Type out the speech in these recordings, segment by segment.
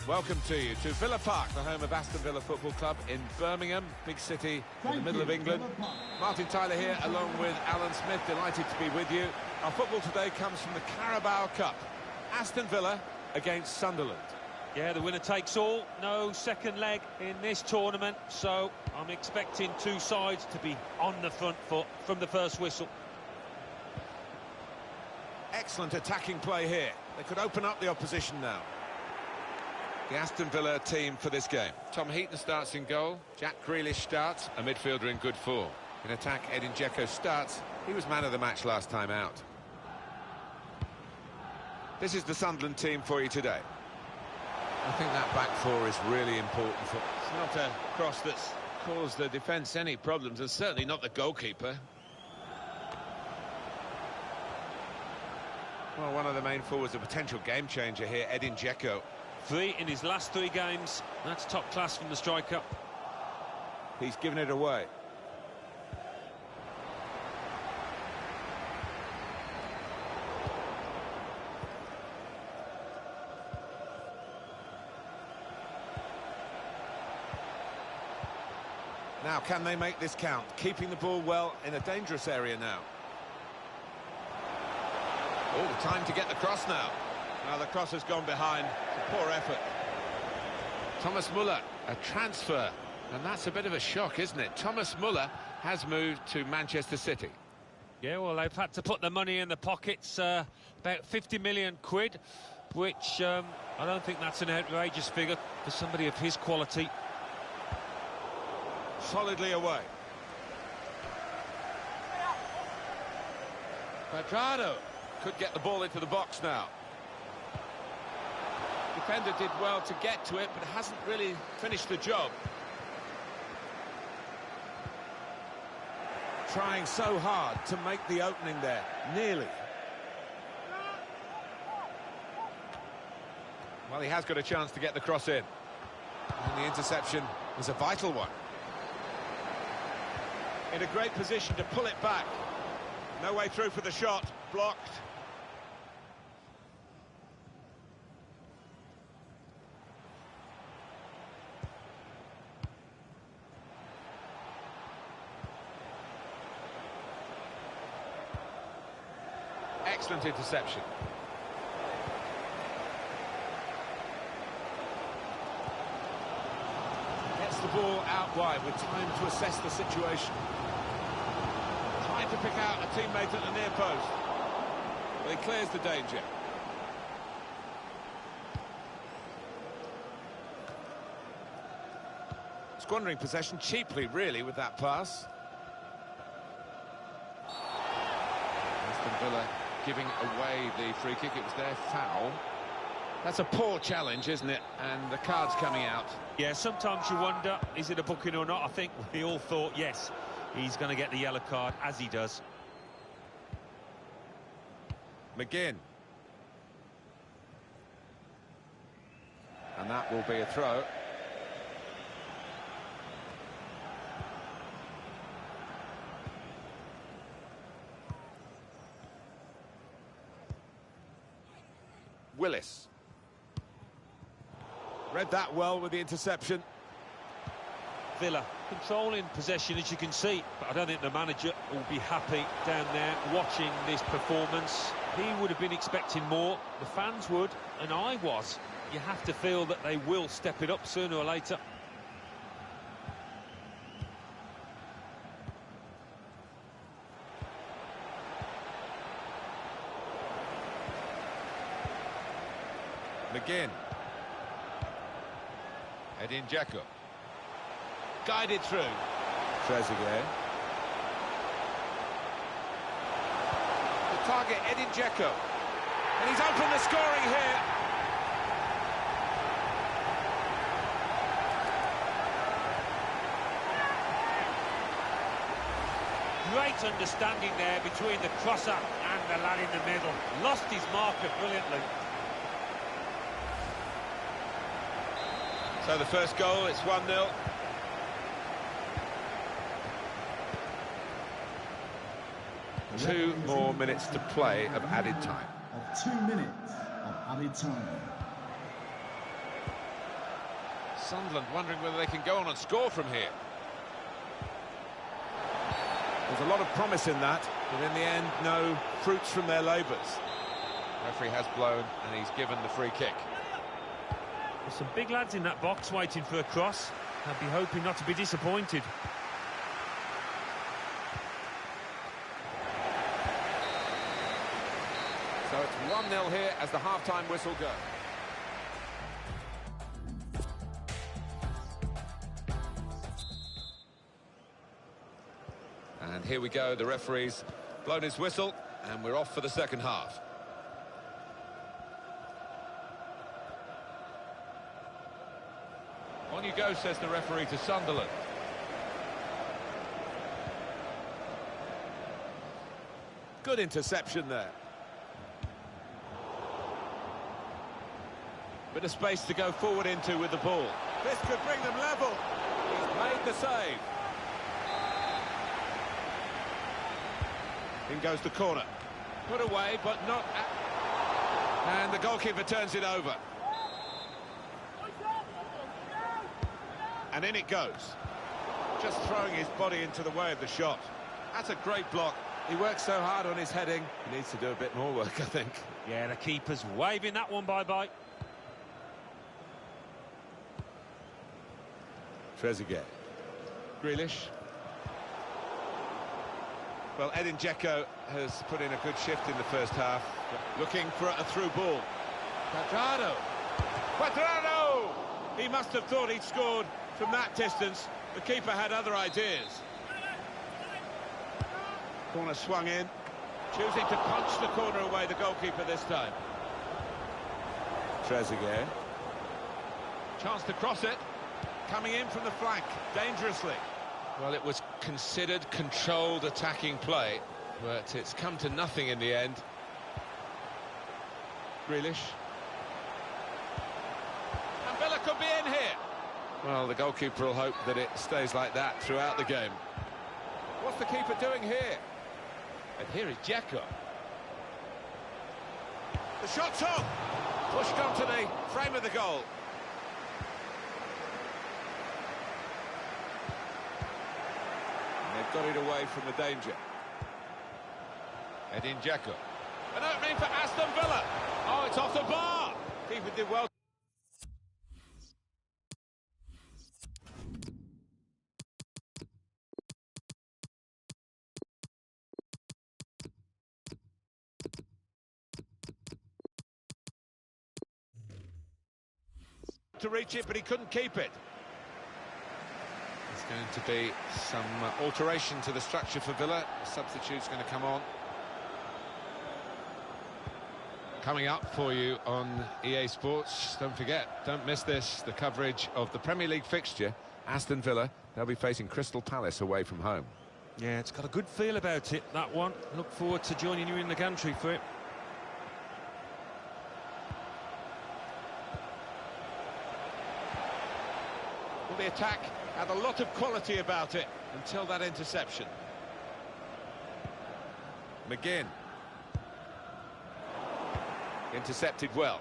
Welcome to you to Villa Park, the home of Aston Villa Football Club in Birmingham, big city in the middle of England. Martin Tyler here, along with Alan Smith, delighted to be with you. Our football today comes from the Carabao Cup. Aston Villa against Sunderland. Yeah, the winner takes all. No second leg in this tournament, so I'm expecting two sides to be on the front foot from the first whistle. Excellent attacking play here. They could open up the opposition now. The Aston Villa team for this game. Tom Heaton starts in goal. Jack Grealish starts, a midfielder in good form. In attack, Edin Dzeko starts. He was man of the match last time out. This is the Sunderland team for you today. I think that back four is really important. It's not a cross that's caused the defence any problems, and certainly not the goalkeeper. Well, one of the main forwards, a potential game changer here, Edin Dzeko. 3 in his last 3 games. That's top class from the striker. He's given it away. Now, can they make this count? Keeping the ball well in a dangerous area now. Oh, the time to get the cross now. Now the cross has gone behind. It's a poor effort. Thomas Muller, a transfer. And that's a bit of a shock, isn't it? Thomas Muller has moved to Manchester City. Yeah, well, they've had to put the money in the pockets, about 50 million quid, which I don't think that's an outrageous figure for somebody of his quality. Solidly away. Quadrado could get the ball into the box now. Defender did well to get to it, but hasn't really finished the job. Trying so hard to make the opening there. Nearly. Well, he has got a chance to get the cross in. And the interception was a vital one. In a great position to pull it back. No way through for the shot. Blocked. Excellent interception. Gets the ball out wide with time to assess the situation. Trying to pick out a teammate at the near post. Well, he clears the danger. Squandering possession cheaply, really, with that pass. Aston Villa giving away the free kick. It was their foul. That's a poor challenge, isn't it? And the card's coming out. Yeah, sometimes you wonder, is it a booking or not? I think we all thought, yes, he's going to get the yellow card, as he does. McGinn. And that will be a throw. Willis. Read that well with the interception. Villa controlling possession, as you can see, but I don't think the manager will be happy down there watching this performance. He would have been expecting more, the fans would, and I was. You have to feel that they will step it up sooner or later. McGinn. Edin Dzeko. Guided through. Trezeguet. The target, Edin Dzeko. And he's opened the scoring here. Great understanding there between the crosser and the lad in the middle. Lost his marker brilliantly. So the first goal, it's 1-0. Two more minutes to play of added time. Of 2 minutes of added time. Sunderland wondering whether they can go on and score from here. There's a lot of promise in that, but in the end, no fruits from their labours. Referee has blown, and he's given the free kick. There's some big lads in that box waiting for a cross. I'd be hoping not to be disappointed. So it's 1-0 here as the half-time whistle goes. And here we go, the referee's blown his whistle, and we're off for the second half. On you go, says the referee to Sunderland. Good interception there. Bit of space to go forward into with the ball. This could bring them level. He's made the save. In goes the corner. Put away, but not... And the goalkeeper turns it over. And in it goes. Just throwing his body into the way of the shot. That's a great block. He works so hard on his heading. He needs to do a bit more work, I think. Yeah, the keeper's waving that one bye-bye. Trezeguet. Grealish. Well, Edin Dzeko has put in a good shift in the first half. Looking for a through ball. Quadrado! He must have thought he'd scored from that distance. The keeper had other ideas. Corner swung in. Choosing to punch the corner away, the goalkeeper this time. Trezeguet. Chance to cross it. Coming in from the flank, dangerously. Well, it was considered controlled attacking play, but it's come to nothing in the end. Grealish. And Villa could be in here. Well, the goalkeeper will hope that it stays like that throughout the game. What's the keeper doing here? And here is Dzeko. The shot's on! Pushed onto the frame of the goal. They've got it away from the danger. Edin Dzeko. An opening for Aston Villa. Oh, it's off the bar. Keeper did well. To reach it, but he couldn't keep it. There's going to be some alteration to the structure for Villa. A substitute's going to come on. Coming up for you on EA Sports, don't forget, don't miss this, the coverage of the Premier League fixture. Aston Villa, they'll be facing Crystal Palace away from home. Yeah, it's got a good feel about it, that one. Look forward to joining you in the gantry for it. Well, the attack had a lot of quality about it until that interception. McGinn. Intercepted well.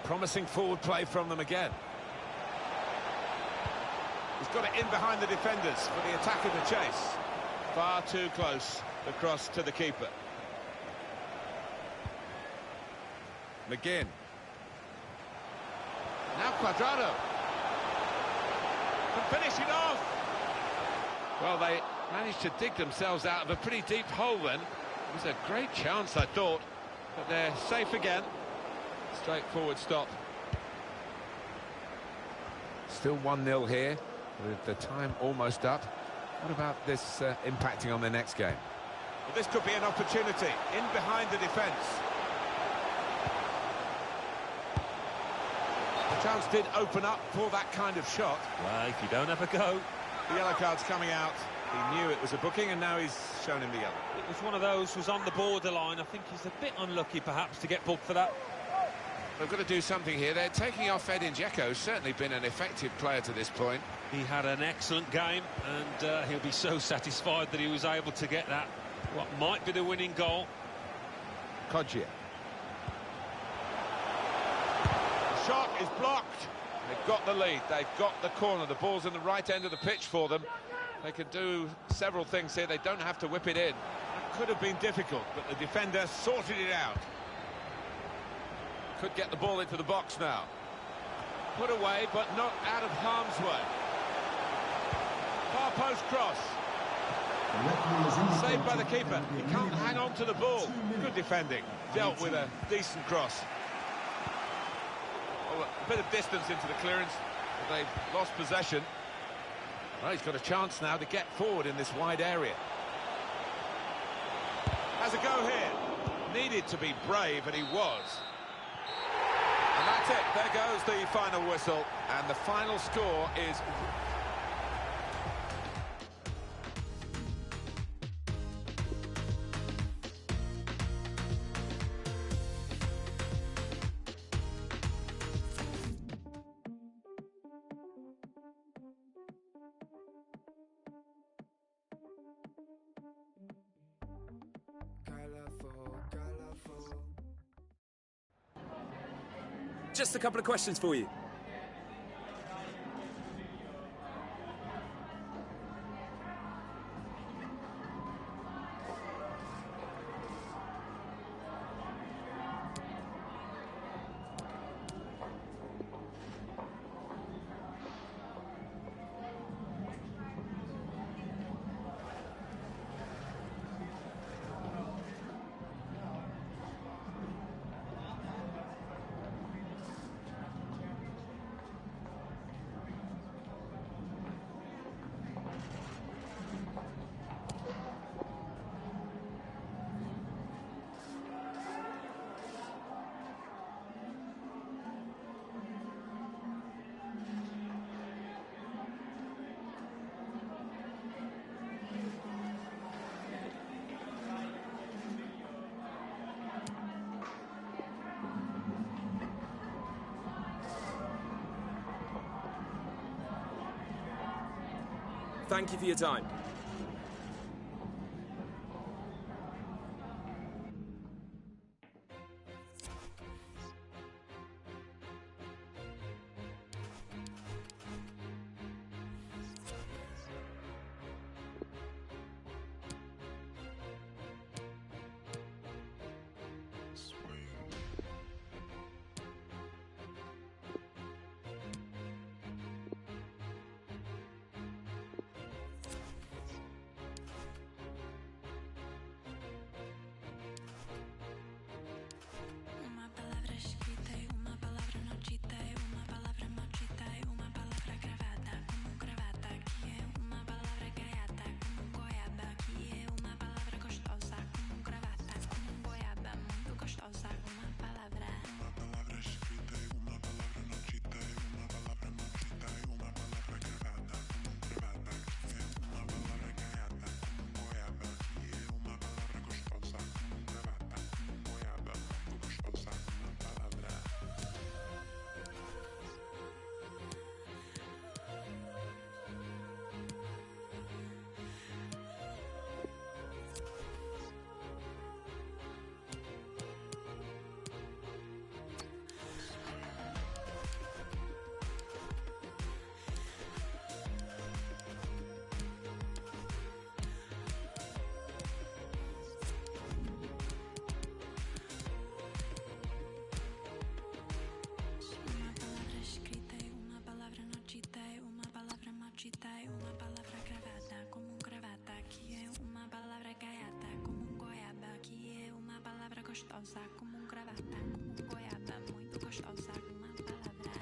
Promising forward play from them again. He's got it in behind the defenders for the attack of the chase. Far too close across to the keeper. McGinn. Now Quadrado. Can finish it off. Well, they managed to dig themselves out of a pretty deep hole then. It was a great chance, I thought, but they're safe again. Straightforward stop. Still 1-0 here, with the time almost up. What about this impacting on their next game? Well, this could be an opportunity, in behind the defence. The chance did open up for that kind of shot. Well, if you don't have a go. The yellow card's coming out. He knew it was a booking, and now he's shown him the yellow. It was one of those, was on the borderline. I think he's a bit unlucky, perhaps, to get booked for that. They've got to do something here. They're taking off Edin Dzeko, certainly been an effective player to this point. He had an excellent game, and he'll be so satisfied that he was able to get that. What might be the winning goal. Karijera. The shot is blocked. They've got the lead, they've got the corner. The ball's in the right end of the pitch for them. They can do several things here. They don't have to whip it in. That could have been difficult, but the defender sorted it out. Could get the ball into the box now. Put away, but not out of harm's way. Far post cross. Saved by the keeper. He can't hang on to the ball. Good defending. Dealt with a decent cross. Oh, a bit of distance into the clearance, but they've lost possession. Well, he's got a chance now to get forward in this wide area. Has a go here. Needed to be brave, and he was. And that's it. There goes the final whistle. And the final score is... Just a couple of questions for you. Thank you for your time. Gostosa como gravata, como goiaba, muito gostosa, uma palavra.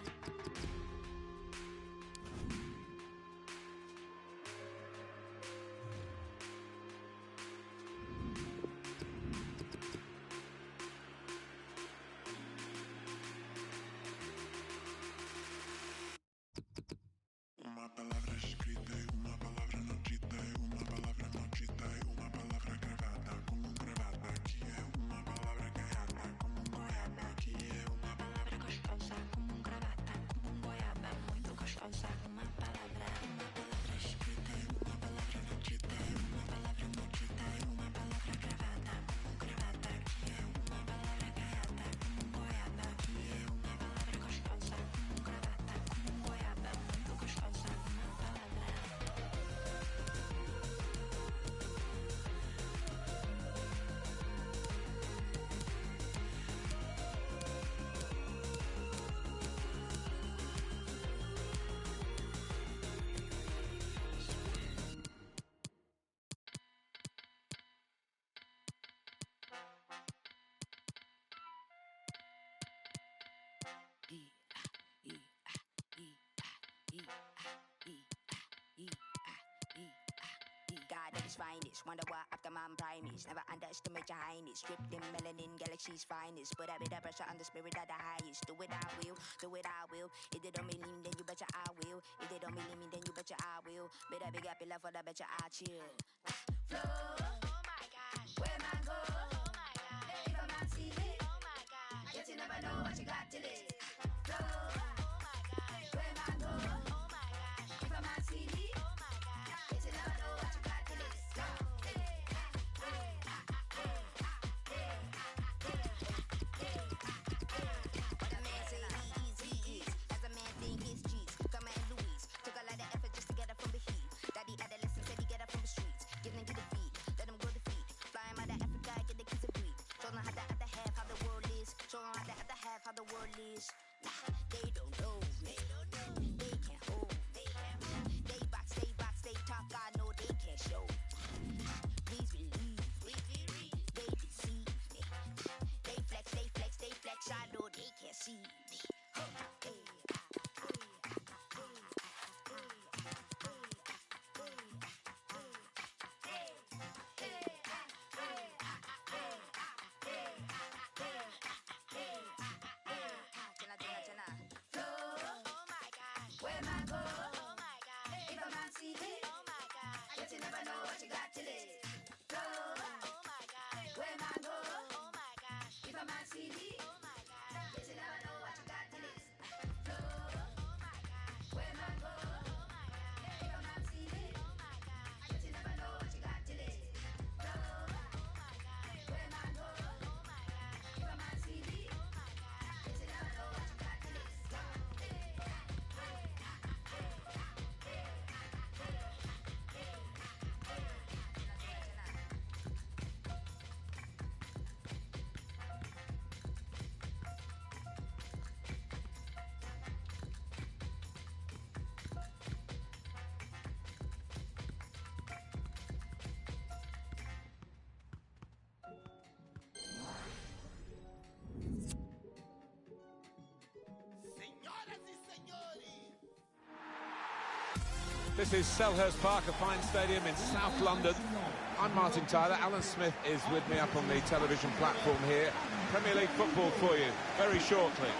Uma palavra escrita e uma palavra não dita, e uma palavra não dita, e uma palavra gravada como gravata, que é uma palavra gaiata. finest. Wonder why after my primates. Never underestimate your highness. Stripped in melanin, galaxy's finest. Put a bit of pressure on the spirit of the highest. Do it, I will. Do it, I will. If they don't believe me, then you betcha I will. If they don't believe me, then you betcha I will. Better big up your love for the betcha I chill. Flow. Oh my gosh. Where man go? Oh my gosh. If a man see it. Oh my gosh. I guess you never know what you got till it. Flow. Oh my gosh. Where man go? Oh my gosh. If a man see it. Oh my gosh. I guess you never know what you got till it. What a man say he is. As a man think his G's. Come and Louise. Took a lot of effort just to get up from the heat. Daddy adolescent said he get up from the streets. Give them to the feet. Let them go to feet. Fly him out of Africa, get the kids to breathe. Show them how the other half, how the world is. Show them how the other half, how the world is. Nah, they don't know. They don't know. They can't hold. They can't hold. They box, they talk. I know they can't show. Please believe. They deceive me. They flex. I know they can't see me. Where man go? Oh my gosh. If a man see it, oh my gosh. I guess you never know what you got till it. Flow. Oh my gosh. Where man go? Oh my gosh. If a man see it, oh my gosh. I guess you never know what you got till it. Flow. Oh my gosh. Where man go? Oh my gosh. If a man see it, oh my gosh. I guess you never know what you got till it. Flow. Oh my gosh. Where man go? Oh my gosh. If a man see it, oh my gosh. I guess you never know what you got till it. This is Selhurst Park, a fine stadium in South London. I'm Martin Tyler. Alan Smith is with me up on the television platform here. Premier League football for you very shortly.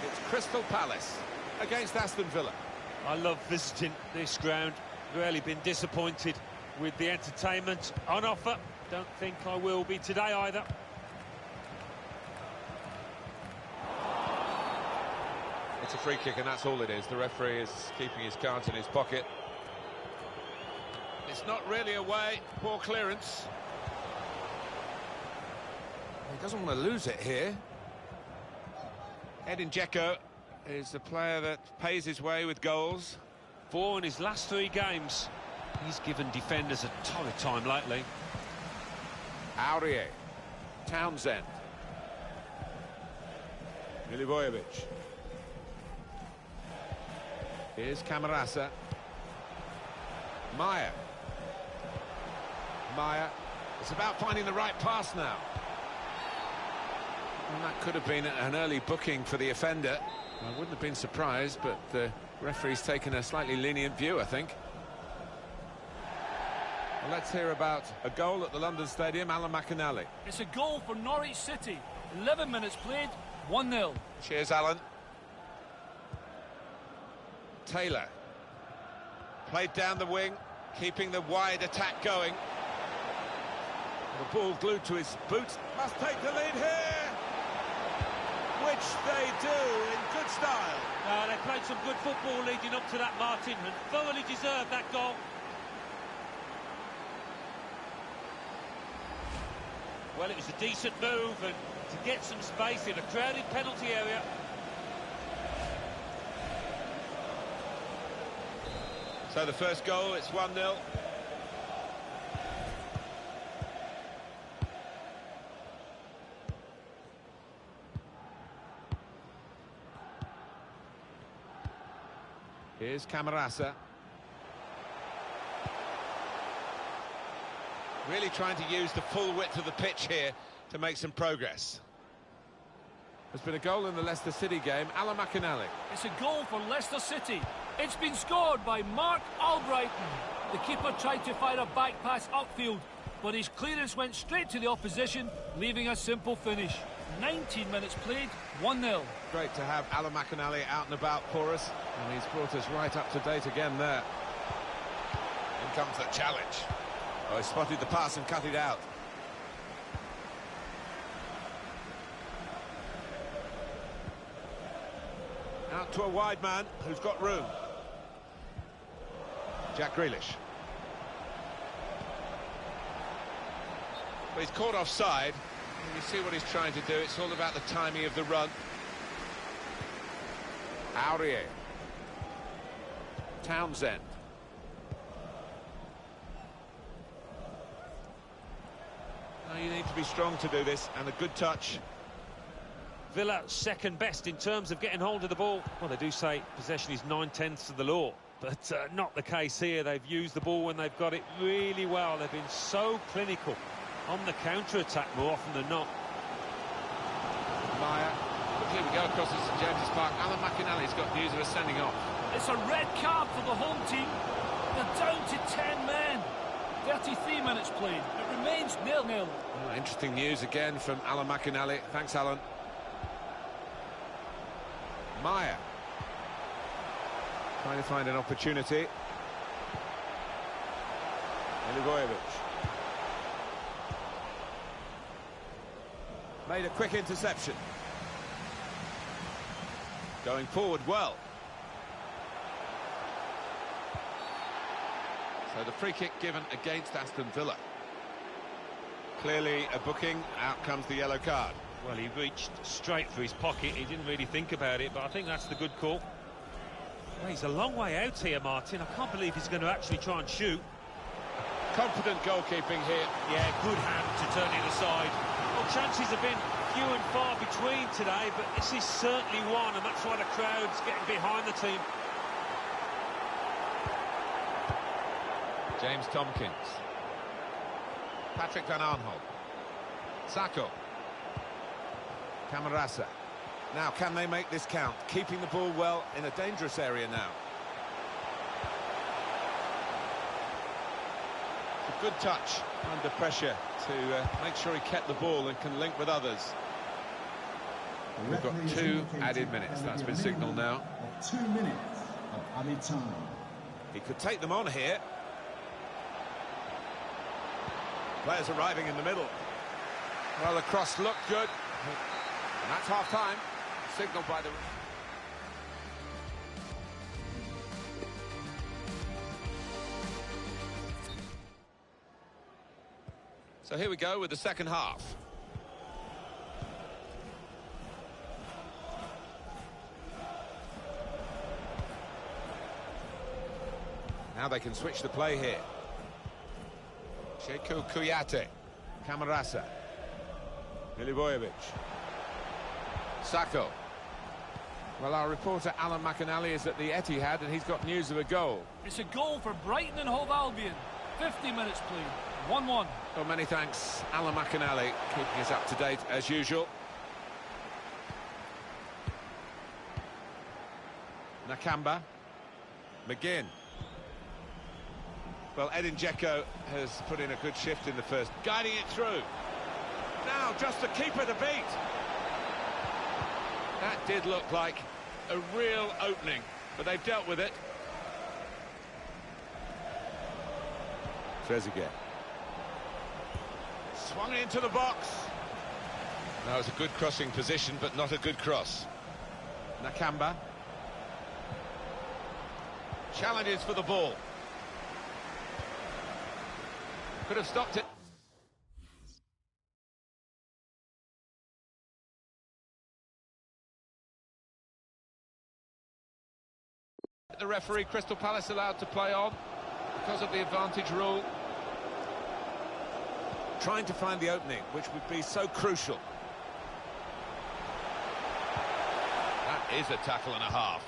It's Crystal Palace against Aston Villa. I love visiting this ground. Rarely been disappointed with the entertainment on offer. Don't think I will be today either. It's a free kick and that's all it is. The referee is keeping his cards in his pocket. It's not really away. Poor clearance. He doesn't want to lose it here. Edin Dzeko is the player that pays his way with goals. 4 in his last 3 games. He's given defenders a torrid time lately. Aurier. Townsend. Milivojevic. Here's Camarasa. Maya. It's about finding the right pass now. And that could have been an early booking for the offender. I wouldn't have been surprised, but the referee's taken a slightly lenient view, I think. Well, let's hear about a goal at the London Stadium. Alan McInally. It's a goal for Norwich City. 11 minutes played, 1-0. Cheers, Alan. Taylor. Played down the wing, keeping the wide attack going. The ball glued to his boot. Must take the lead here, which they do in good style. They played some good football leading up to that, Martin, and thoroughly deserved that goal. Well, it was a decent move, and to get some space in a crowded penalty area. So the first goal, it's 1-0. Here's Camarasa. Really trying to use the full width of the pitch here to make some progress. There's been a goal in the Leicester City game. Alan McInally. It's a goal for Leicester City. It's been scored by Mark Albrighton. The keeper tried to fire a back pass upfield, but his clearance went straight to the opposition, leaving a simple finish. 19 minutes played, 1-0. Great to have Alan McInally out and about for us, and he's brought us right up to date again there. In comes the challenge. Oh, he spotted the pass and cut it out. Out to a wide man who's got room. Jack Grealish. But he's caught offside. You see what he's trying to do. It's all about the timing of the run. Aurier. Townsend. Now you need to be strong to do this, and a good touch. Villa second best in terms of getting hold of the ball. Well, they do say possession is 9/10 of the law, but not the case here. They've used the ball when they've got it really well. They've been so clinical on the counter-attack more often than not. Maya. Here we go across to St James's Park. Alan McInally's got news of us sending off. It's a red card for the home team. They're down to 10 men. 33 minutes played. It remains 0-0. Oh, interesting news again from Alan McInally. Thanks, Alan. Maya. Trying to find an opportunity. Milivojevic. Made a quick interception. Going forward well. So the free kick given against Aston Villa. Clearly a booking. Out comes the yellow card. Well, he reached straight for his pocket. He didn't really think about it, but I think that's the good call. Well, he's a long way out here, Martin. I can't believe he's going to actually try and shoot. Confident goalkeeping here. Yeah, good hand to turn it aside. Well, chances have been few and far between today, but this is certainly one, and that's why the crowd's getting behind the team. James Tompkins. Patrick Van Aanholt. Sacco. Camarasa. Now, can they make this count? Keeping the ball well in a dangerous area now. It's a good touch under pressure to make sure he kept the ball and can link with others. We've got 2 added minutes. That's been signalled now. 2 minutes of added time. He could take them on here. Players arriving in the middle. Well, the cross looked good. And that's half-time. Signalled by the... So here we go with the second half. Now they can switch the play here. Sheku Kuyate. Camarasa. Milivojevic. Sacco. Well, our reporter Alan McInally is at the Etihad and he's got news of a goal. It's a goal for Brighton and Hove Albion. 50 minutes played, 1-1. Well, many thanks, Alan McInally, keeping us up to date as usual. Nakamba. McGinn. Well, Edin Dzeko has put in a good shift in the first, guiding it through. Now, just the keeper to beat. That did look like a real opening, but they've dealt with it. Trezeguet. Swung into the box. That was a good crossing position, but not a good cross. Nakamba. Challenges for the ball. Could have stopped it. The referee, Crystal Palace allowed to play on because of the advantage rule. Trying to find the opening, which would be so crucial. That is a tackle and a half.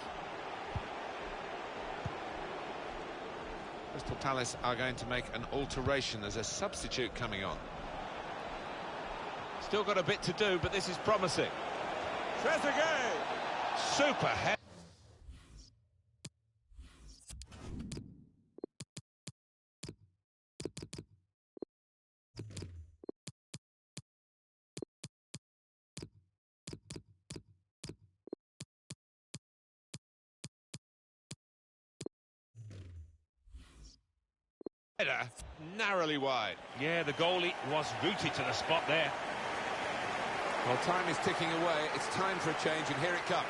Crystal Palace are going to make an alteration. There's a substitute coming on. Still got a bit to do, but this is promising. Trezeguet! Super head. Header, narrowly wide. Yeah, the goalie was rooted to the spot there. Well, time is ticking away. It's time for a change, and here it comes.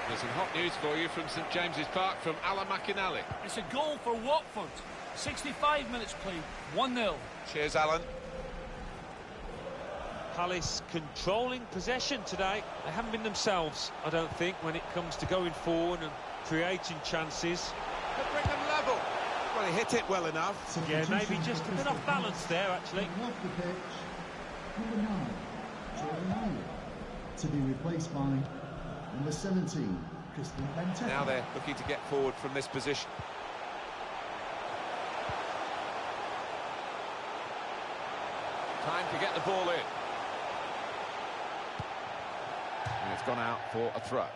There's some hot news for you from St James's Park from Alan McInally. It's a goal for Watford. 65 minutes played, 1-0. Cheers, Alan. Palace controlling possession today. They haven't been themselves, I don't think, when it comes to going forward and creating chances. Could bring them level. Well, he hit it well enough. Yeah, maybe just a bit off balance there, actually. Off the pitch, number 9, Jordan Ireland, to be replaced by number 17, Kristen Benteke. Now they're looking to get forward from this position. Time to get the ball in. And it's gone out for a throw.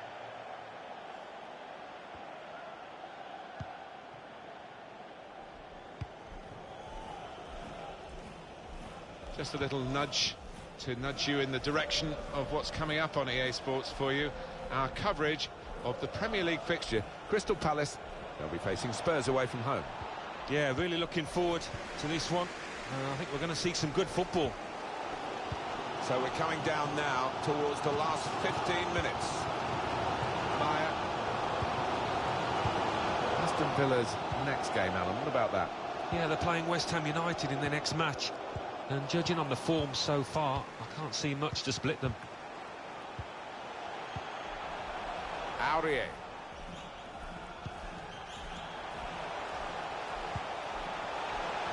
Just a little nudge to nudge you in the direction of what's coming up on EA Sports for you. Our coverage of the Premier League fixture. Crystal Palace, they'll be facing Spurs away from home. Yeah, really looking forward to this one. I think we're going to see some good football. So we're coming down now towards the last 15 minutes. Maya. Aston Villa's next game, Alan, what about that? Yeah, they're playing West Ham United in their next match. And judging on the form so far, I can't see much to split them. Aurier.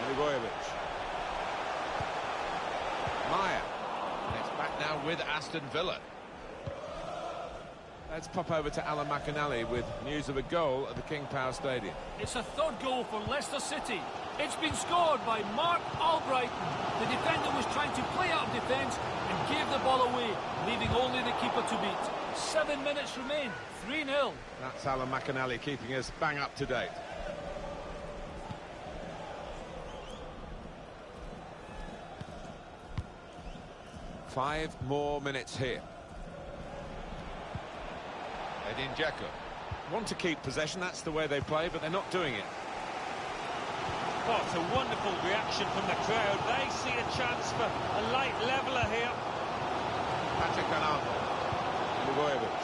Milivojevic. Maya. And it's back now with Aston Villa. Let's pop over to Alan McInally with news of a goal at the King Power Stadium. It's a third goal for Leicester City. It's been scored by Mark Albright. The defender was trying to play out of defence and gave the ball away, leaving only the keeper to beat. 7 minutes remain, 3-0. That's Alan McInally keeping us bang up to date. Five more minutes here. Edin Dzeko. Want to keep possession, that's the way they play, but they're not doing it. What a wonderful reaction from the crowd. They see a chance for a late leveller here. Patrick Van Milivojevic.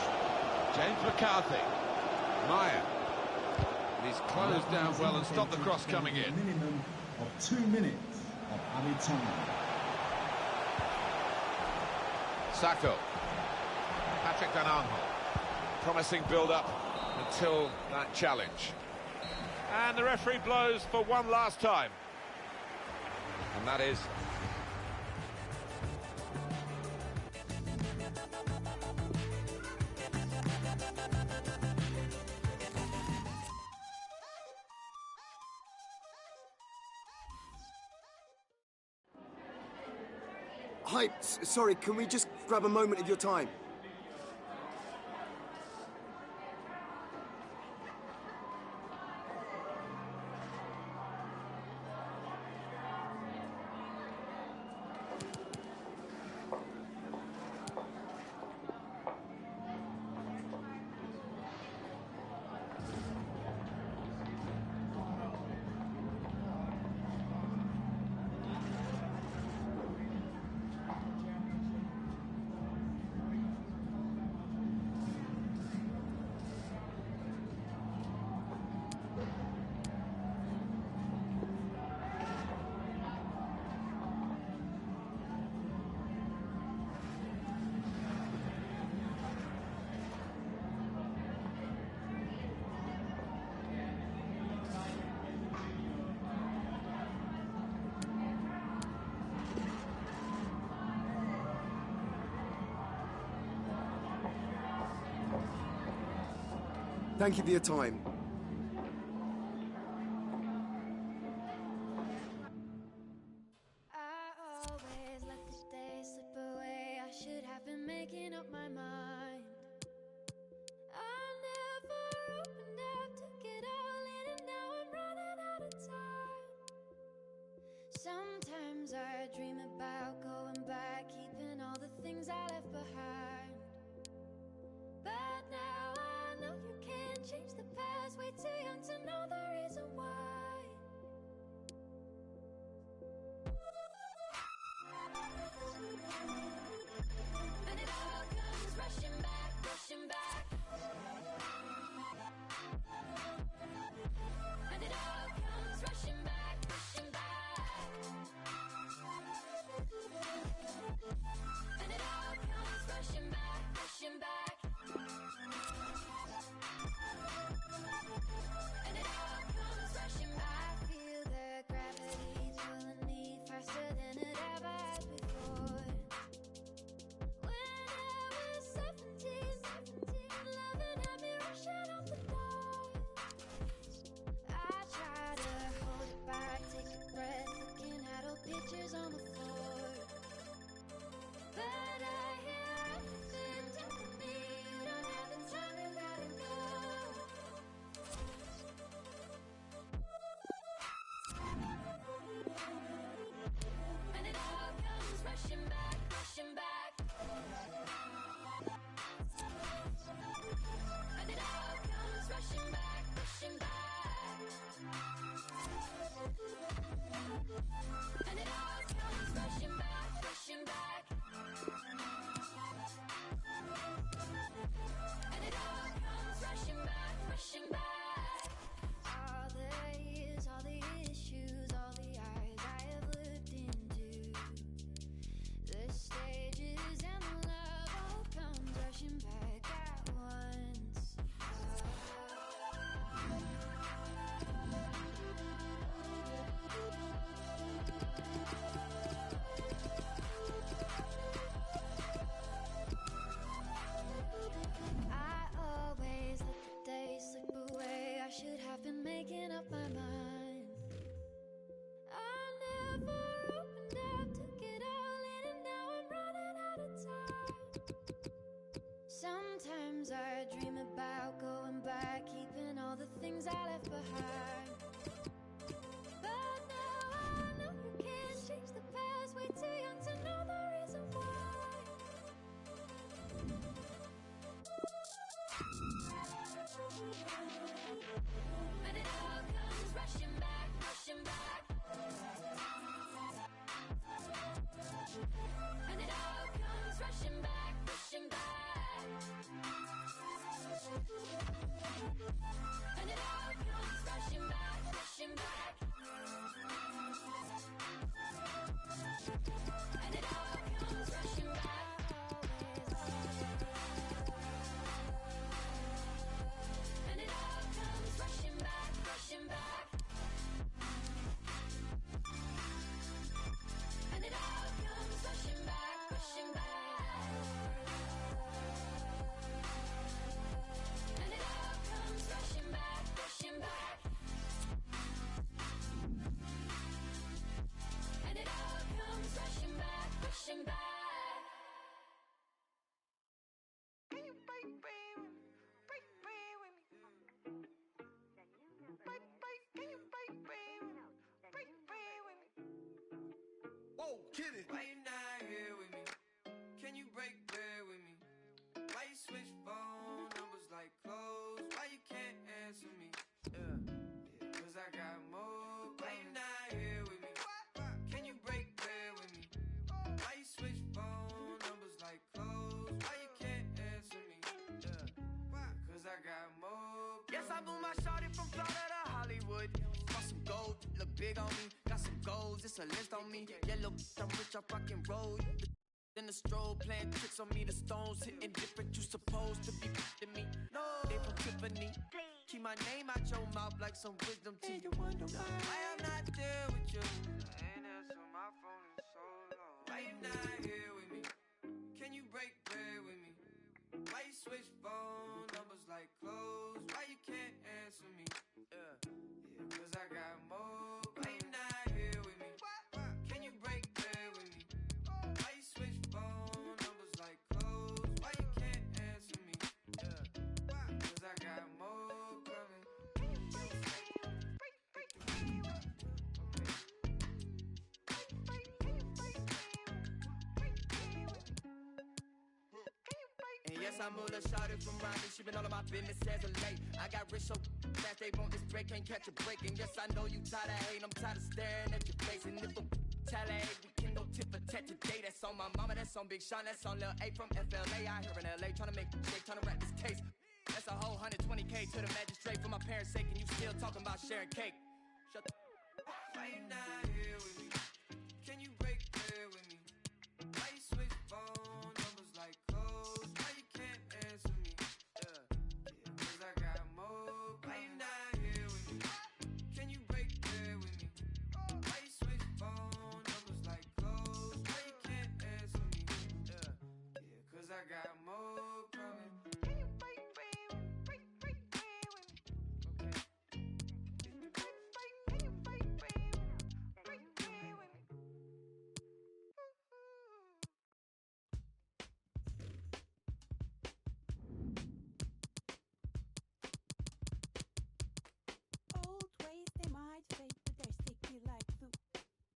James McCarthy. Maya. And he's closed down well and stopped the cross coming in. A minimum of 2 minutes of added time. Sacco. Patrick Van Aanholt. Promising build-up until that challenge. And the referee blows for one last time. And that is... Hi, sorry, can we just grab a moment of your time? Thank you for your time. I always let the day slip away. I should have been making up my mind. I never opened up, took it all in, and now I'm running out of time. Sometimes I dream about going back, keeping all the things I left behind. But now I know you can't change the past, way too young to know the reason why. And it all comes rushing back, rushing back. And it all comes rushing back, rushing back. All the years, all the issues, all the eyes I have looked into, the stages and the love all comes rushing back at once. I always let the days slip away. I should have been making up my mind. I never opened up, took it all in, and now I'm running out of time. Sometimes I dream about going back, keeping all the things I left behind. But now I know you can't change the past, way too young to know the reason why. And it all comes rushing back, rushing back. And it all comes rushing back, rushing back. And it all comes rushing back, rushing back. And it all comes rushing back. And it all comes rushing back, rushing back. And it all comes rushing back, rushing back. And it all comes rushing back, rushing back. And it all comes rushing back, rushing back. Can you break free with me? Break free with me. Break, can you break free with me? Break free with me. Whoa, kid it. Why you not here with me? Can you break bread with me? Why you switch phone numbers like clothes? Why you can't answer me? Cause I got more. Why you not here with me? Can you break bread with me? Why you switch phone numbers like clothes? Why you can't answer me? Cause I got more. Yes, I moved my shorty from Florida to Hollywood. Got some gold, look big on me. Got some goals, it's a list on me. Yellow, I'm rich, I rock and roll. Then the stroll playing tricks on me. The stones hitting different, you supposed to be f***ing me. No, they from Tiffany. Keep my name out your mouth like some wisdom teeth. You wonder why I'm not there with you. I ain't answered my phone in so long. Why you not here with me? Can you break bread with me? Why you switch phone numbers like clothes? Why you can't answer me? Cause I got more. Why you not here with me? Can you break bread with me? Why you switch phone numbers like clothes? Why you can't answer me? Cause I got more coming. And yes, I moved a shawty from Raleigh. She been all of my business as of late. I got rich so fast they want this break, can't catch a break. And yes, I know you tired of hating, I'm tired of staring at your face. And if a tally, we can go tit for tat today. That's on my mama, that's on Big Sean, that's on Lil A from FLA. Out here in LA, trying to make a shake, trying to wrap this case. That's a whole 120K to the magistrate for my parents' sake. And you still talking about sharing cake. Shut the why you not here with me? Can you break bread with me? Why you switch phone numbers like clothes? Why you can't answer me? Cause I got more. Why you not here with me? Can you break bread with me? Why you switch phone numbers like clothes? Why you can't answer me? Cause I got more coming. Can you break bread with me? Break bread with me. Okay. Can you break bread with me? Break bread with me. Old ways they might fade, but they're sticky like glue.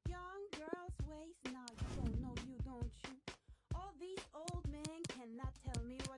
Young girls' ways, now you don't know, you don't you? All these old men cannot tell me what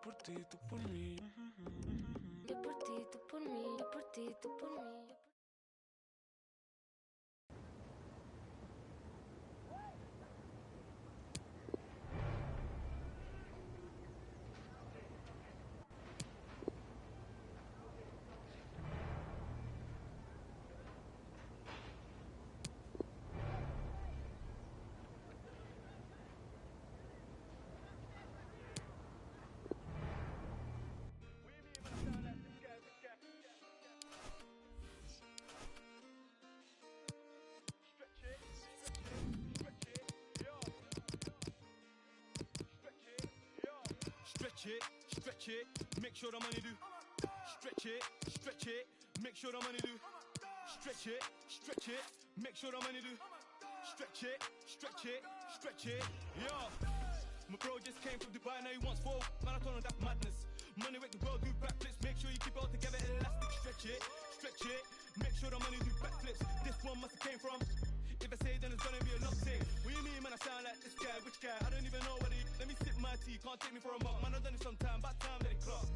por ti, tú por mí. Yo por ti, tú por mí. Yo por ti, tú por mí. Stretch it, make sure the money do. Stretch it, make sure the money do. Stretch it, make sure the money do. Stretch it, yo. My bro just came from Dubai, now he wants four. Man, I told him that's madness. Money make the world do backflips, make sure you keep it all together, elastic. Stretch it, make sure the money do backflips. This one must have came from. If I say then it's gonna be a long thing. What do you mean, man? I sound like this guy, which guy? I don't even know what he. Let me sip my tea, can't take me for a month. Man, I've done it sometime, about time that it clock.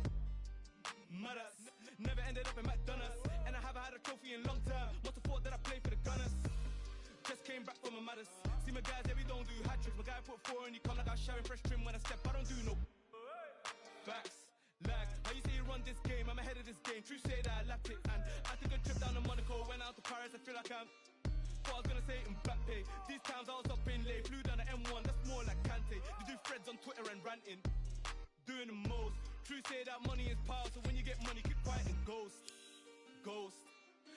Matters, never ended up in McDonald's, and I haven't had a trophy in a long time. Must have thought that I played for the Gunners. Just came back from a matters. See my guys, yeah, we don't do hat tricks. My guy put four and he come like I was showering fresh trim when I step. I don't do no facts. Like, how you say you run this game? I'm ahead of this game. True say that I lapped it, and I took a trip down to Monaco, went out to Paris. I feel like I'm. Thought I was gonna say it in back pay. These times I was up in late, flew down the M1. That's more like Kante. They do threads on Twitter and ranting, doing the most. True say that money is power, so when you get money, keep quiet and ghost.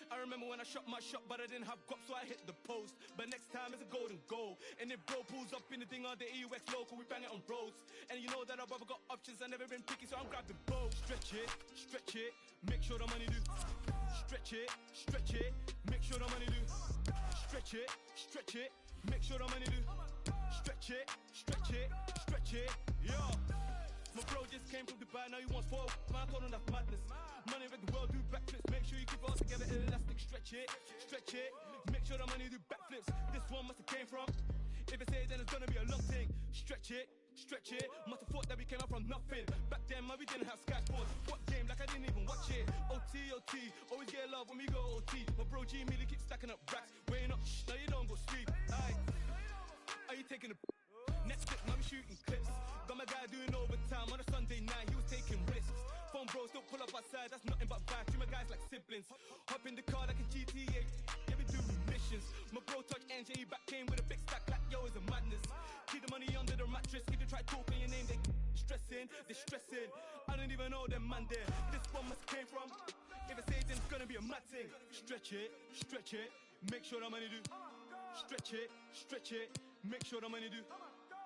I remember when I shot my shot, but I didn't have guap, so I hit the post. But next time it's a golden goal. And if bro pulls up in the thing on the EUX local, we bang it on roads. And you know that I've ever got options, I've never been picky, so I'm grabbing both. Stretch it, make sure the money do. Stretch it, make sure the money do. Stretch it, make sure the money do. Stretch it, yo. My bro just came from Dubai, now he wants four. Man, I told him that's madness. Money make the world do backflips, make sure you keep it all together, elastic. Stretch it, make sure the money do backflips. This one must have came from. If I say it, then it's gonna be a long thing. Stretch it, must have thought that we came up from nothing. Back then, man, we didn't have Sky Sports. What game, like I didn't even watch it. OT, always get love when we go OT. My bro G immediately keeps stacking up racks. Weighing up, now you don't go sleep. Aye. Are you taking a next clip, now we shooting clips. Got my guy doing overtime on a Sunday night, he was taking risks. Phone bros don't pull up outside, that's nothing but bad. Treat my guys like siblings. Hop in the car like a GTA, yeah, we do missions. My bro touch NJ, he back came with a big stack like yo, it's a madness. Keep the money under the mattress, if you try talking your name, they stressing. I don't even know them man there. This one must came from. If I say it, then it's gonna be a mad thing. Stretch it, make sure the money do. Stretch it, make sure the money do.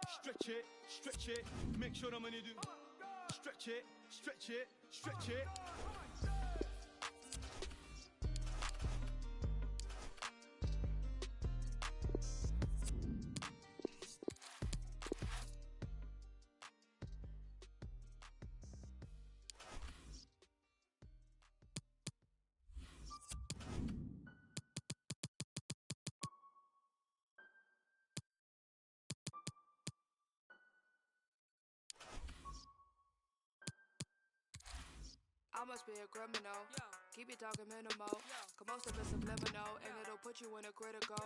Stretch it, make sure the money do. Stretch it. I must be a criminal. Keep it talking minimal. Cause most of it's subliminal, and it'll put you in a critical.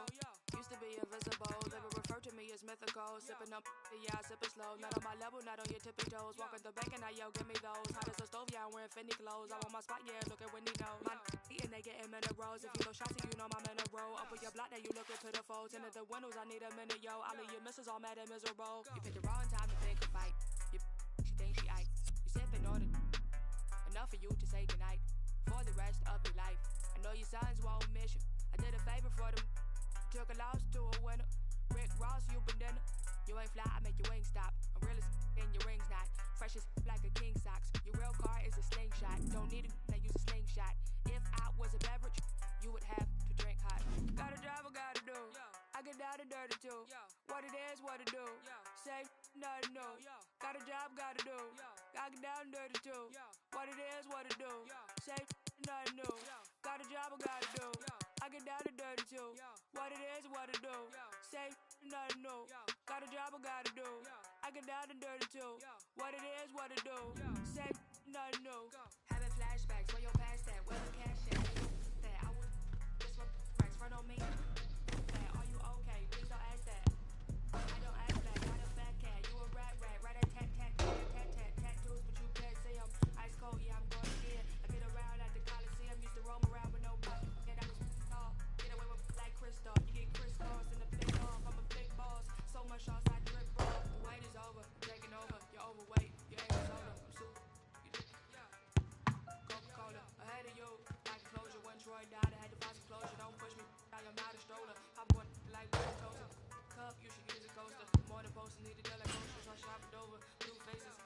Used to be invisible, they would refer to me as mythical. Sipping up, yeah, I sip it slow. Not on my level, not on your tippy toes. Walking the bank and I yell, give me those. Hot as a stove, yeah, I'm wearing Fendi clothes. I'm on my spot, yeah, look at Wendy knows. My eating, they getting minerals. If you know shots, you know my mineral. Up on your block, now you looking pitiful. Tinted the windows, I need a minute, yo. All of your misses all mad and miserable. You picked the wrong time to think of fight. She thinks she aight. You sipping on it. Enough for you to say goodnight for the rest of your life. I know your sons won't miss you. I did a favor for them. Took a loss to a winner. Rick Ross, you banana. You ain't fly, I make your wings stop. I'm real as and your rings not. Fresh as like a king socks. Your real car is a slingshot. Don't need a use a slingshot. If I was a beverage, you would have to drink hot. Got a job I gotta do. I get down and dirty too. What it is, what it do. Say nothing new. Got a job, gotta do. I get down and dirty too. What it is, what it do. Say nothing new. Got a job, I gotta do. I get down and dirty too. What it is, what it do. Say nothing new. Got a job, I gotta do. I I get down and dirty too. What it is, what it do. Same, nothing new. Having flashbacks, where your past that, where the cash at? That I would just racks front on me. That are you okay? Please don't ask that. I don't act black, not a fat cat. You a rat, rat a tat tat tattoos, but you can't see 'em. Ice cold, yeah, I'm going to get it. I get around at the Coliseum, used to roam around with no body. And I was tall, get away with like Crystal. You get crisscross in the big off, I'm a big boss. So much sauce, I drip, bro. The wait is over, taking over. You're overweight, your age is over. I'm super. Coca-Cola, ahead of you. Like closure, when Troy died, I had to find some closure. Don't push me, I am not a stroller. I'm one like William Toaster. Cup, you should use a coaster. More than posting, need a dollar coasters. I shop it over, blue faces.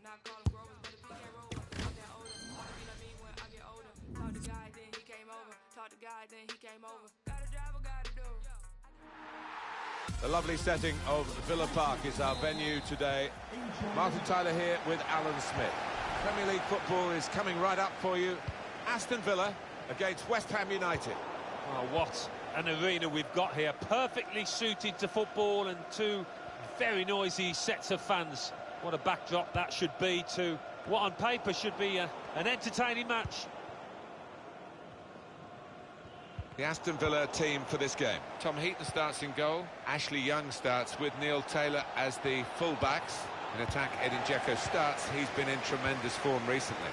And I call them Grovers, but the PK Rover. I'm that older, wanna be like me when I get older. Talk to guy, then he came over. Talk to guy, then he came over. Gotta drive, I gotta do. The lovely setting of Villa Park is our venue today. Martin Tyler here with Alan Smith. Premier League football is coming right up for you. Aston Villa against West Ham United. Oh, what an arena we've got here. Perfectly suited to football and two very noisy sets of fans. What a backdrop that should be to what on paper should be an entertaining match. The Aston Villa team for this game. Tom Heaton starts in goal. Ashley Young starts with Neil Taylor as the full-backs. In attack, Edin Dzeko starts. He's been in tremendous form recently.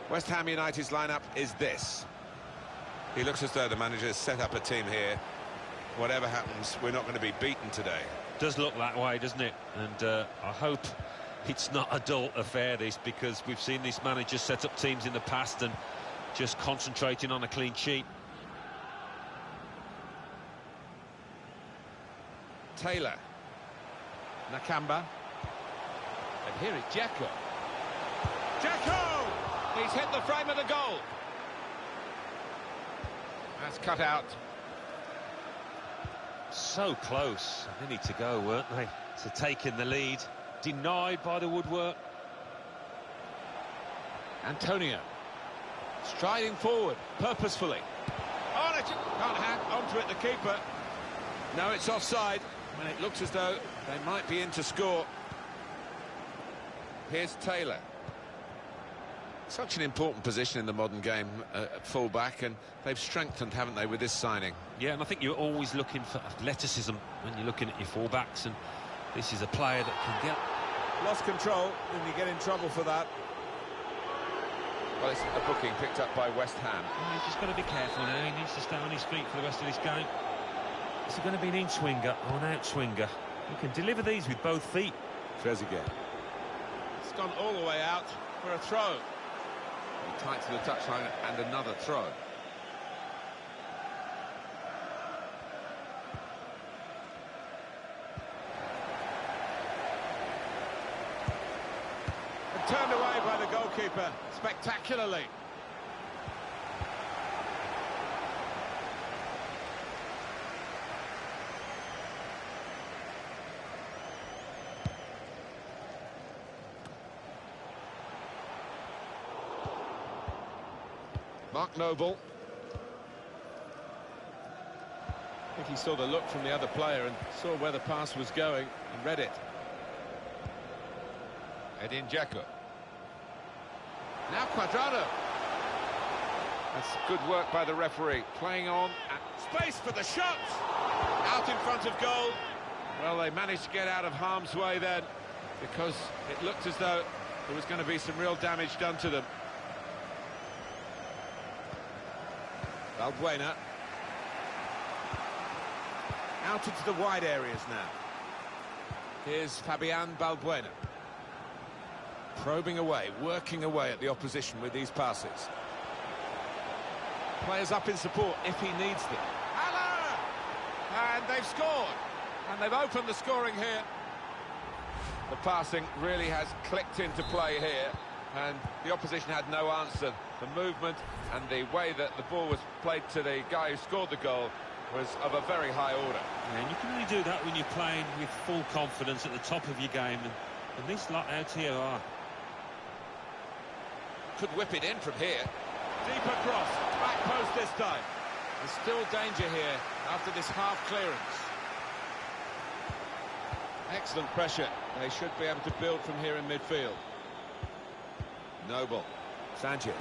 West Ham United's lineup is this. He looks as though the manager has set up a team here. Whatever happens, we're not going to be beaten today. Does look that way, doesn't it? And I hope it's not a dull affair, this, because we've seen this manager set up teams in the past and just concentrating on a clean sheet. Taylor. Nakamba. And here is Dzeko. Dzeko! He's hit the frame of the goal. That's cut out. So close. They need to go, weren't they? To taking the lead. Denied by the woodwork. Antonio. Striding forward, purposefully. Oh, they can't hang onto it, the keeper. No, it's offside. And it looks as though they might be in to score. Here's Taylor. Such an important position in the modern game at full-back, and they've strengthened, haven't they, with this signing? Yeah, and I think you're always looking for athleticism when you're looking at your full-backs, and this is a player that can get... Lost control, and you get in trouble for that. Well, it's a booking picked up by West Ham. Well, he's just got to be careful now. He needs to stay on his feet for the rest of this game. Is it going to be an in-swinger or an out-swinger? He can deliver these with both feet. Trezeguet. It's gone all the way out for a throw. Tight to the touchline and another throw. And turned away by the goalkeeper spectacularly. Mark Noble. I think he saw the look from the other player and saw where the pass was going and read it. Edin Dzeko. Now Cuadrado. That's good work by the referee. Playing on. Space for the shot! Out in front of goal. Well, they managed to get out of harm's way then, because it looked as though there was going to be some real damage done to them. Balbuena. Out into the wide areas now. Here's Fabian Balbuena. Probing away, working away at the opposition with these passes. Players up in support if he needs them. Haller! And they've scored. And they've opened the scoring here. The passing really has clicked into play here. And the opposition had no answer. The movement and the way that the ball was played to the guy who scored the goal was of a very high order. Yeah, and you can only do that when you're playing with full confidence at the top of your game, and this lot out here are. Could whip it in from here. Deep across, back post this time. There's still danger here after this half clearance. Excellent pressure. They should be able to build from here in midfield. Noble. Sanchez.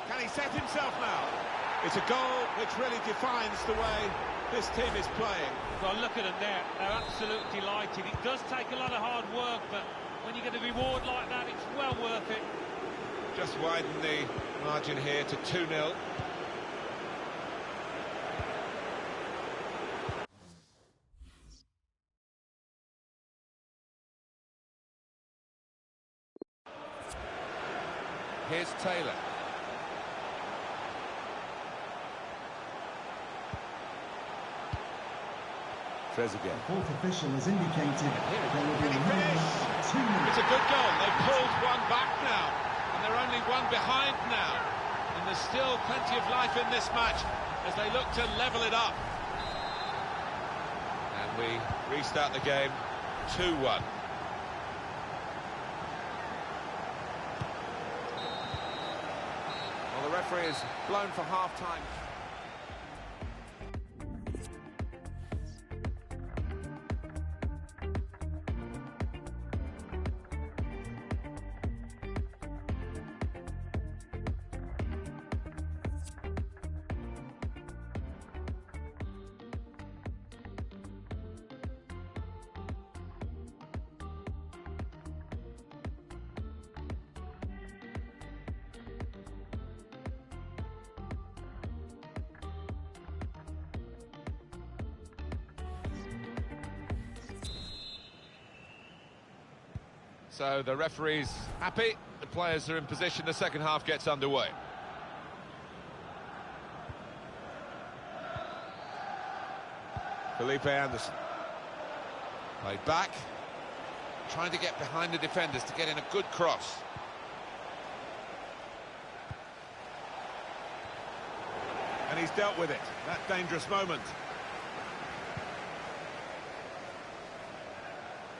Can he set himself now? It's a goal which really defines the way this team is playing. Well, look at them there. They're absolutely delighted. It does take a lot of hard work, but when you get a reward like that, it's well worth it. Just widen the margin here to 2-0. Here's Taylor. Trezeguet. The fourth official has indicated there will be a minimum of 2 minutes. It's a good goal. They've pulled one back now, and they're only one behind now. And there's still plenty of life in this match as they look to level it up. And we restart the game 2-1. Well, the referee is blown for half-time. So the referee's happy, the players are in position, the second half gets underway. Felipe Anderson. Played back, trying to get behind the defenders to get in a good cross. And he's dealt with it, that dangerous moment.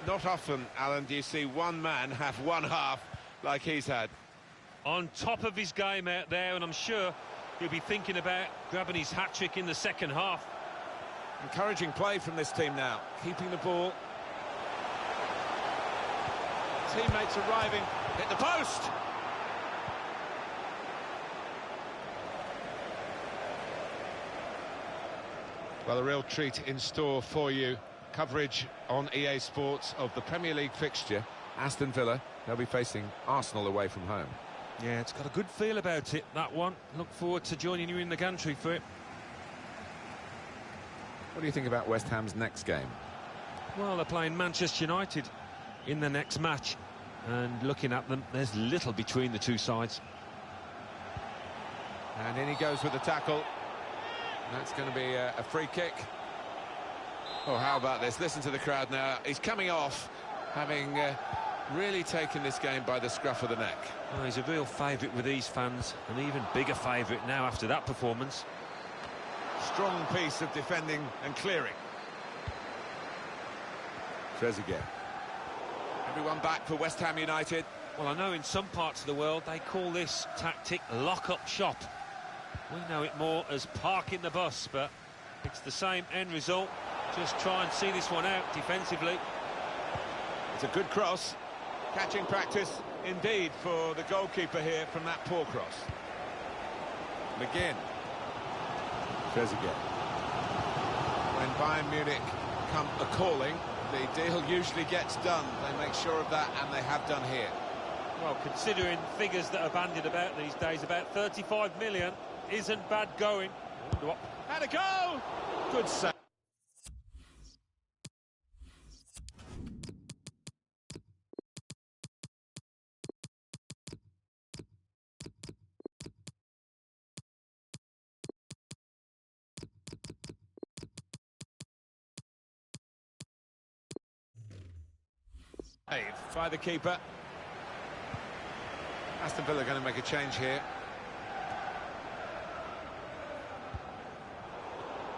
Not often, Alan, do you see one man have one half like he's had. On top of his game out there, and I'm sure he'll be thinking about grabbing his hat-trick in the second half. Encouraging play from this team now, keeping the ball. Teammates arriving, hit the post! Well, a real treat in store for you. Coverage on EA Sports of the Premier League fixture. Aston Villa, they'll be facing Arsenal away from home. Yeah, it's got a good feel about it, that one. Look forward to joining you in the gantry for it. What do you think about West Ham's next game? Well, they're playing Manchester United in the next match. And looking at them, there's little between the two sides. And in he goes with the tackle. That's going to be a free kick. Oh, how about this? Listen to the crowd now. He's coming off, having really taken this game by the scruff of the neck. Oh, he's a real favourite with these fans, an even bigger favourite now after that performance. Strong piece of defending and clearing. Trezeguet. Everyone back for West Ham United. Well, I know in some parts of the world they call this tactic lock-up shop. We know it more as parking the bus, but it's the same end result. Just try and see this one out defensively. It's a good cross. Catching practice indeed for the goalkeeper here from that poor cross. McGinn. Trezeguet. When Bayern Munich come a-calling, the deal usually gets done. They make sure of that, and they have done here. Well, considering figures that are bandied about these days, about 35 million isn't bad going. And a goal! Good save. By the keeper. Aston Villa going to make a change here.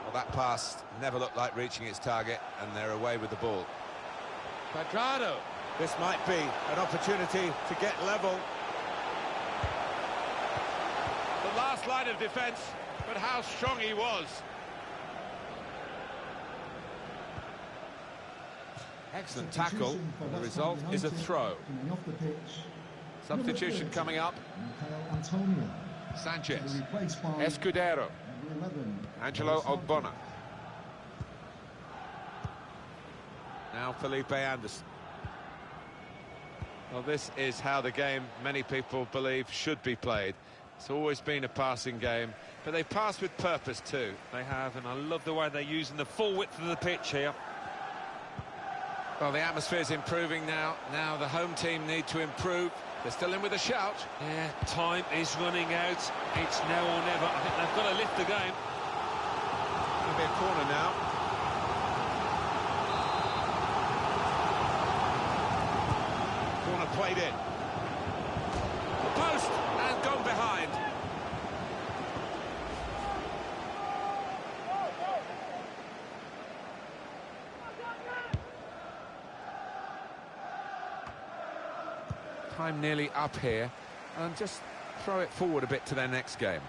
Well, that pass never looked like reaching its target, and they're away with the ball. Cuadrado. This might be an opportunity to get level. The last line of defence, but how strong he was. Excellent tackle. The result is a throw. Substitution coming up. Sanchez, Escudero, Angelo Ogbonna. Now Felipe Anderson. Well, this is how the game, many people believe, should be played. It's always been a passing game, but they pass with purpose too. They have, and I love the way they're using the full width of the pitch here. Well, the atmosphere's improving now. Now the home team need to improve. They're still in with a shout. Yeah, time is running out. It's now or never. I think they've got to lift the game. It'll be a corner now. Corner played in. The post and gone behind. Time nearly up here, and just throw it forward a bit to their next game.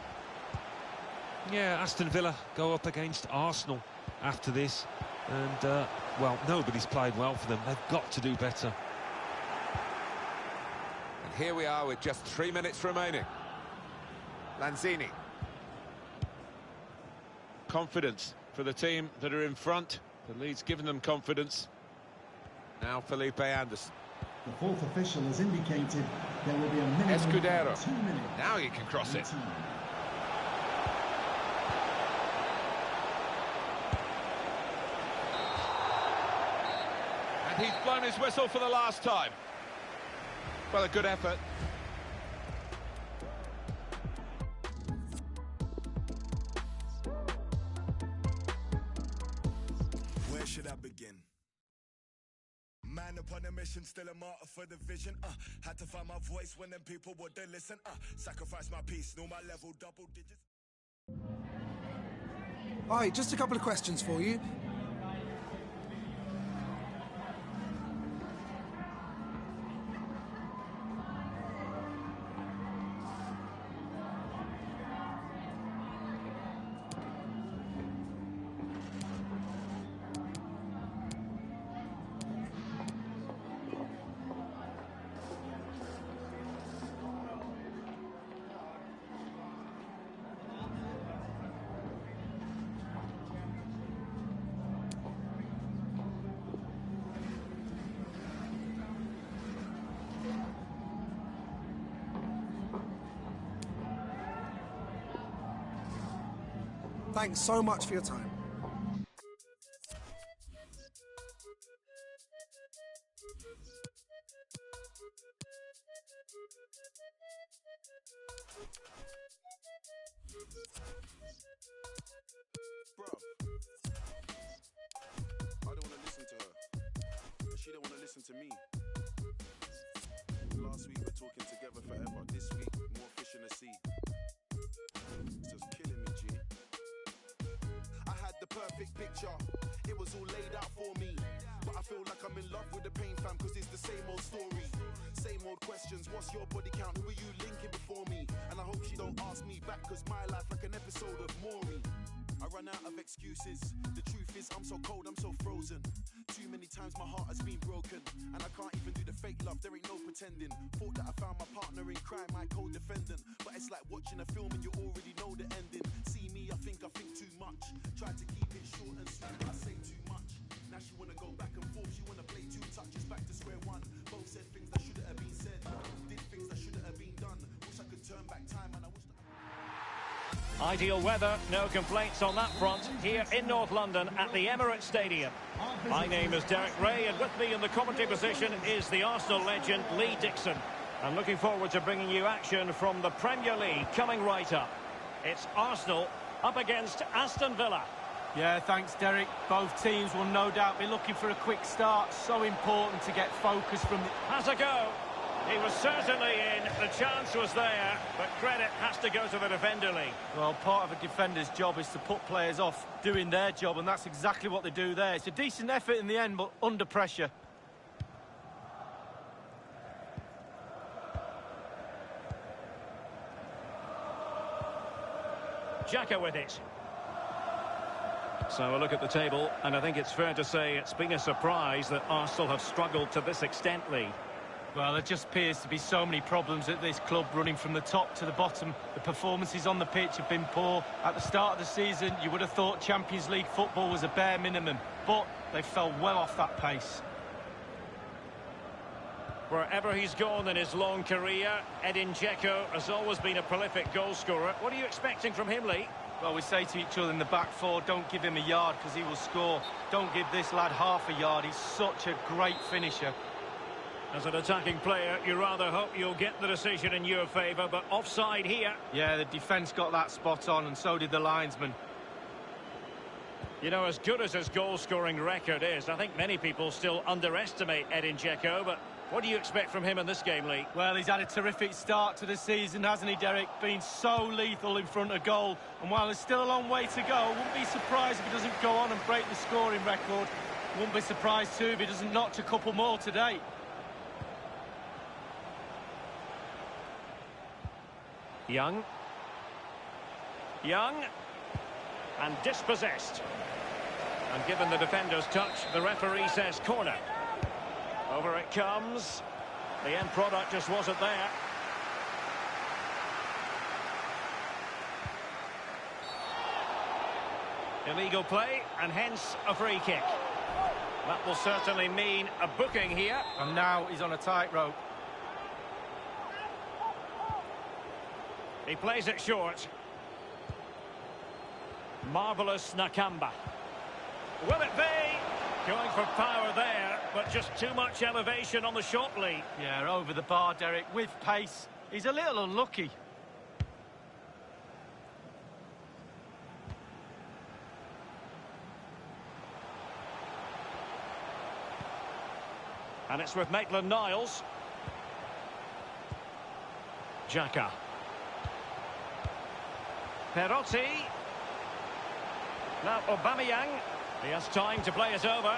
Yeah, Aston Villa go up against Arsenal after this, and well, nobody's played well for them. They've got to do better. And here we are with just 3 minutes remaining. Lanzini. Confidence for the team that are in front. The lead's given them confidence. Now Felipe Anderson. The fourth official has indicated there will be a minimum Escudero. of 2 minutes. Now you can cross it. And he's blown his whistle for the last time. Well, a good effort. Where should I begin? Man upon a mission, still a martyr for the vision. Had to find my voice when them people wouldn't listen. Sacrifice my peace, know my level, double digits. Hi, just a couple of questions for you. Thanks so much for your time. Bro, I don't want to listen to her, and she don't want to listen to me. Last week we're talking together forever. This week, more fish in the sea. It's just killing me, G. I had the perfect picture, it was all laid out for me. But I feel like I'm in love with the pain, fam, cause it's the same old story. Same old questions, what's your body count? Who are you linking before me? And I hope she don't ask me back, cause my life like an episode of Maury. I run out of excuses. The truth is I'm so cold, I'm so frozen. Too many times my heart has been broken, and I can't even do the fake love, there ain't no pretending. Thought that I found my partner in crime, my co-defendant. But it's like watching a film and you already know the ending. See me, I think too much. Tried to keep it short and sweet, but I say too much. Now she wanna go back and forth, she wanna play two touches back to square one. Both said things that shouldn't have been said, did things that shouldn't have been done. Wish I could turn back time, and I wish that Ideal weather, no complaints on that front, here in North London at the Emirates Stadium. My name is Derek Ray, and with me in the commentary position is the Arsenal legend Lee Dixon. I'm looking forward to bringing you action from the Premier League coming right up. It's Arsenal up against Aston Villa. Yeah, thanks, Derek. Both teams will no doubt be looking for a quick start. So important to get focus from the... Has a go. He was certainly in, the chance was there, but credit has to go to the defender, Lee. Well, part of a defender's job is to put players off doing their job, and that's exactly what they do there. It's a decent effort in the end, but under pressure. Xhaka with it. So a look at the table, and I think it's fair to say it's been a surprise that Arsenal have struggled to this extent, Lee. Well, there just appears to be so many problems at this club, running from the top to the bottom. The performances on the pitch have been poor. At the start of the season, you would have thought Champions League football was a bare minimum, but they fell well off that pace. Wherever he's gone in his long career, Edin Dzeko has always been a prolific goal-scorer. What are you expecting from him, Lee? Well, we say to each other in the back four, don't give him a yard because he will score. Don't give this lad half a yard. He's such a great finisher. As an attacking player, you rather hope you'll get the decision in your favour, but offside here. Yeah, the defence got that spot on, and so did the linesman. You know, as good as his goal-scoring record is, I think many people still underestimate Edin Dzeko, but what do you expect from him in this game, Lee? Well, he's had a terrific start to the season, hasn't he, Derek? Been so lethal in front of goal, and while there's still a long way to go, I wouldn't be surprised if he doesn't go on and break the scoring record. Wouldn't be surprised, too, if he doesn't notch a couple more today. Young, and dispossessed. And given the defender's touch, the referee says corner. Over it comes. The end product just wasn't there. Illegal play, and hence a free kick. That will certainly mean a booking here. And now he's on a tightrope. He plays it short. Marvellous Nakamba. Will it be? Going for power there, but just too much elevation on the shot, Lee. Yeah, over the bar, Derek, with pace. He's a little unlucky. And it's with Maitland-Niles. Xhaka. Perotti. Now Aubameyang. He has time to play it over.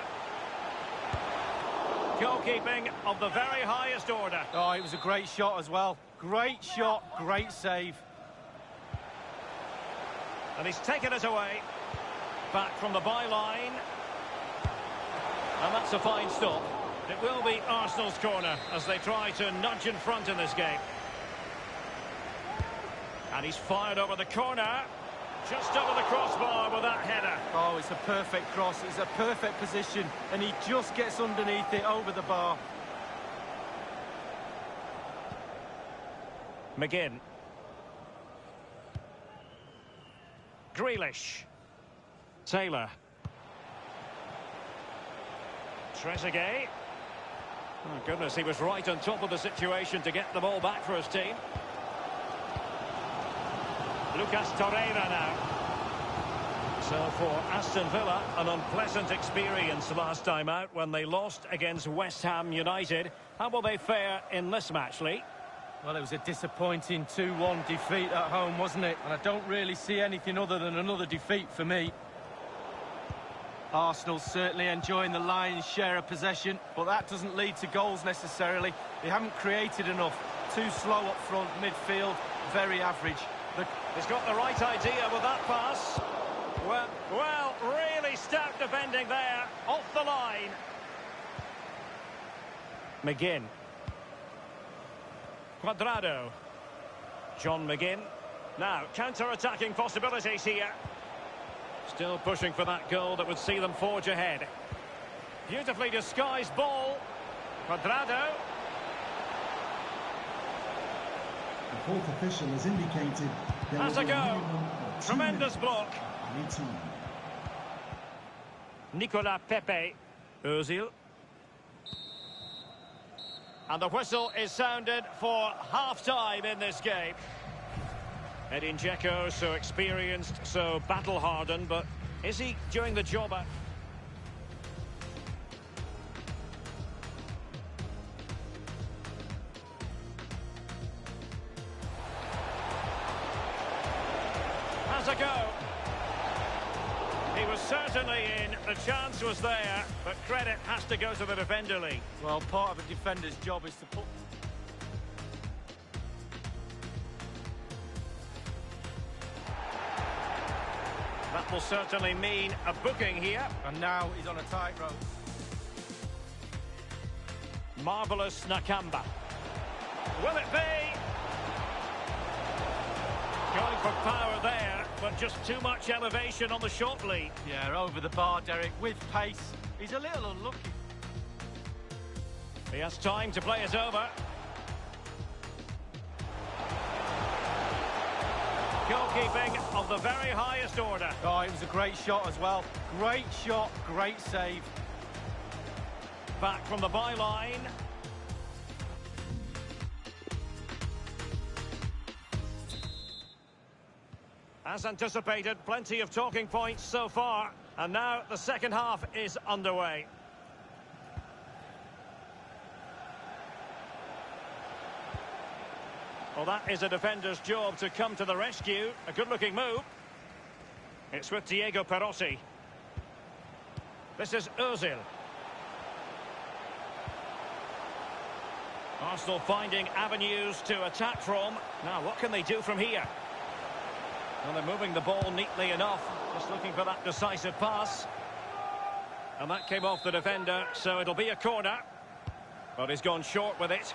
Goalkeeping of the very highest order. Oh, it was a great shot as well. Great shot, great save. And he's taken it away. Back from the byline. And that's a fine stop. It will be Arsenal's corner as they try to nudge in front in this game. And he's fired over the corner. Just over the crossbar with that header. Oh, it's a perfect cross. It's a perfect position. And he just gets underneath it over the bar. McGinn. Grealish. Taylor. Trezeguet. Oh, goodness, he was right on top of the situation to get the ball back for his team. Lucas Torreira now. So for Aston Villa, an unpleasant experience last time out when they lost against West Ham United. How will they fare in this match, Lee? Well, it was a disappointing 2-1 defeat at home, wasn't it? And I don't really see anything other than another defeat for me. Arsenal certainly enjoying the lion's share of possession, but that doesn't lead to goals necessarily. They haven't created enough. Too slow up front, midfield, very average. He's got the right idea with that pass. Well, really stout defending there, off the line. McGinn. Cuadrado. John McGinn. Now, counter-attacking possibilities here. Still pushing for that goal that would see them forge ahead. Beautifully disguised ball. Cuadrado. The fourth official has indicated there Has will a be a go. minimum of 2 Tremendous minutes block. on each team. Nicola Pepe. Ozil. And the whistle is sounded for half-time in this game. Edin Dzeko, so experienced, so battle-hardened, but is he doing the job at... Has a go. He was certainly in, the chance was there, but credit has to go to the defender, Lee. Well, part of a defender's job is to put... That will certainly mean a booking here. And now he's on a tightrope. Marvellous Nakamba. Will it be? Going for power there, but just too much elevation on the short lead. Yeah, over the bar, Derek, with pace. He's a little unlucky. He has time to play it over. Goalkeeping of the very highest order. Oh, it was a great shot as well. Great shot, great save. Back from the byline. As anticipated, plenty of talking points so far. And now the second half is underway. Well, that is a defender's job to come to the rescue. A good-looking move. It's with Diego Perotti. This is Ozil. Arsenal finding avenues to attack from. Now, what can they do from here? Well, they're moving the ball neatly enough. Just looking for that decisive pass. And that came off the defender, so it'll be a corner. But he's gone short with it.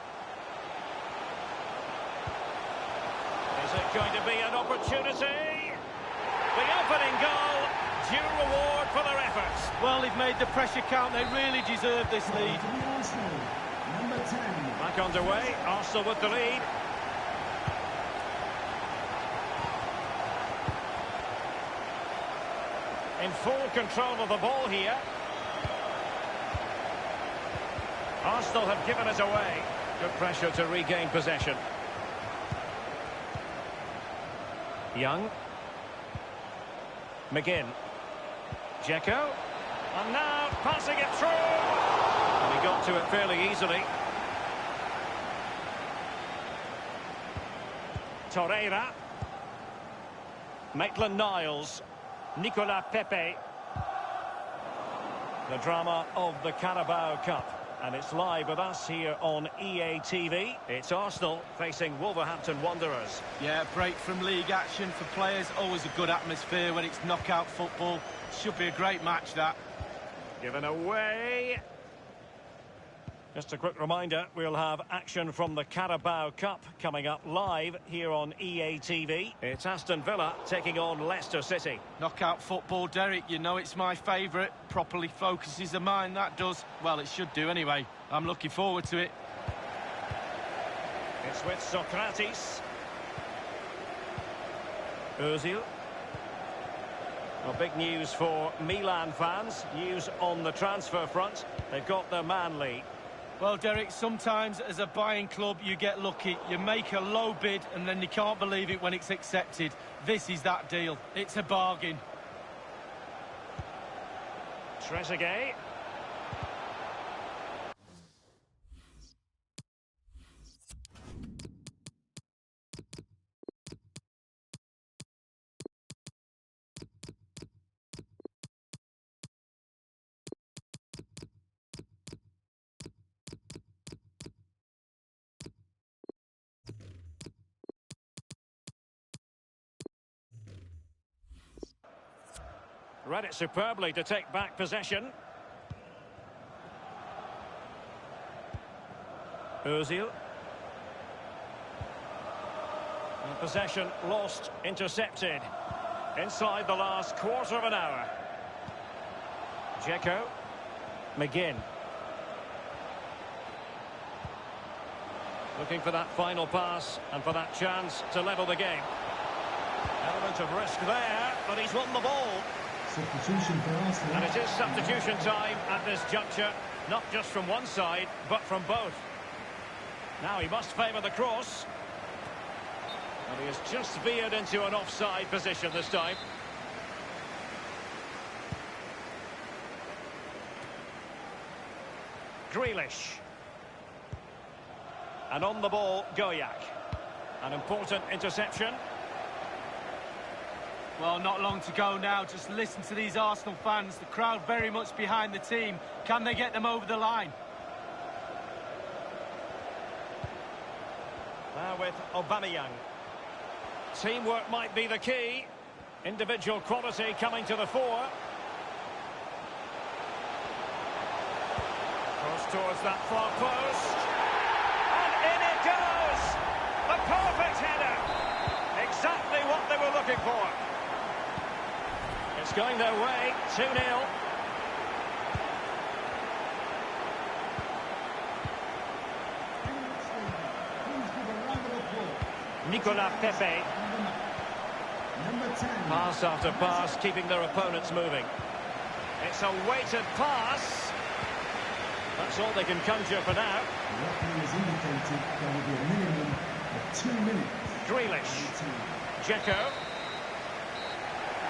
Is it going to be an opportunity? The opening goal, due reward for their efforts. Well, they've made the pressure count. They really deserve this lead. Number 10. Back underway, Arsenal with the lead. In full control of the ball here. Arsenal have given it away. Good pressure to regain possession. Young. McGinn. Dzeko. And now passing it through. And he got to it fairly easily. Torreira. Maitland-Niles. Nicolas Pepe. The drama of the Carabao Cup. And it's live with us here on EA TV. It's Arsenal facing Wolverhampton Wanderers. Yeah, break from league action for players. Always a good atmosphere when it's knockout football. Should be a great match, that. Given away. Just a quick reminder, we'll have action from the Carabao Cup coming up live here on EA TV. It's Aston Villa taking on Leicester City. Knockout football, Derek, you know it's my favourite. Properly focuses the mind, that does. Well, it should do anyway. I'm looking forward to it. It's with Socrates. Ozil. Well, big news for Milan fans. News on the transfer front. They've got their man league. Well, Derek, sometimes as a buying club you get lucky. You make a low bid and then you can't believe it when it's accepted. This is that deal. It's a bargain. Trezeguet. Read it superbly to take back possession. Ozil. And possession lost, intercepted. Inside the last quarter of an hour. Dzeko. McGinn. Looking for that final pass and for that chance to level the game. Element of risk there, but he's won the ball. Substitution for Arsenal. And it is substitution time at this juncture, not just from one side, but from both. Now he must favour the cross. And he has just veered into an offside position this time. Grealish. And on the ball, Goyak. An important interception. Well, not long to go now. Just listen to these Arsenal fans. The crowd very much behind the team. Can they get them over the line? Now with Aubameyang. Teamwork might be the key. Individual quality coming to the fore. Cross towards that far post. And in it goes! A perfect header! Exactly what they were looking for. It's going their way, 2-0. Nicolas Pepe. Pass after pass, keeping their opponents moving. It's a weighted pass. That's all they can conjure for now. The referee has indicated there will be a minimum of 2 minutes. Grealish. Dzeko.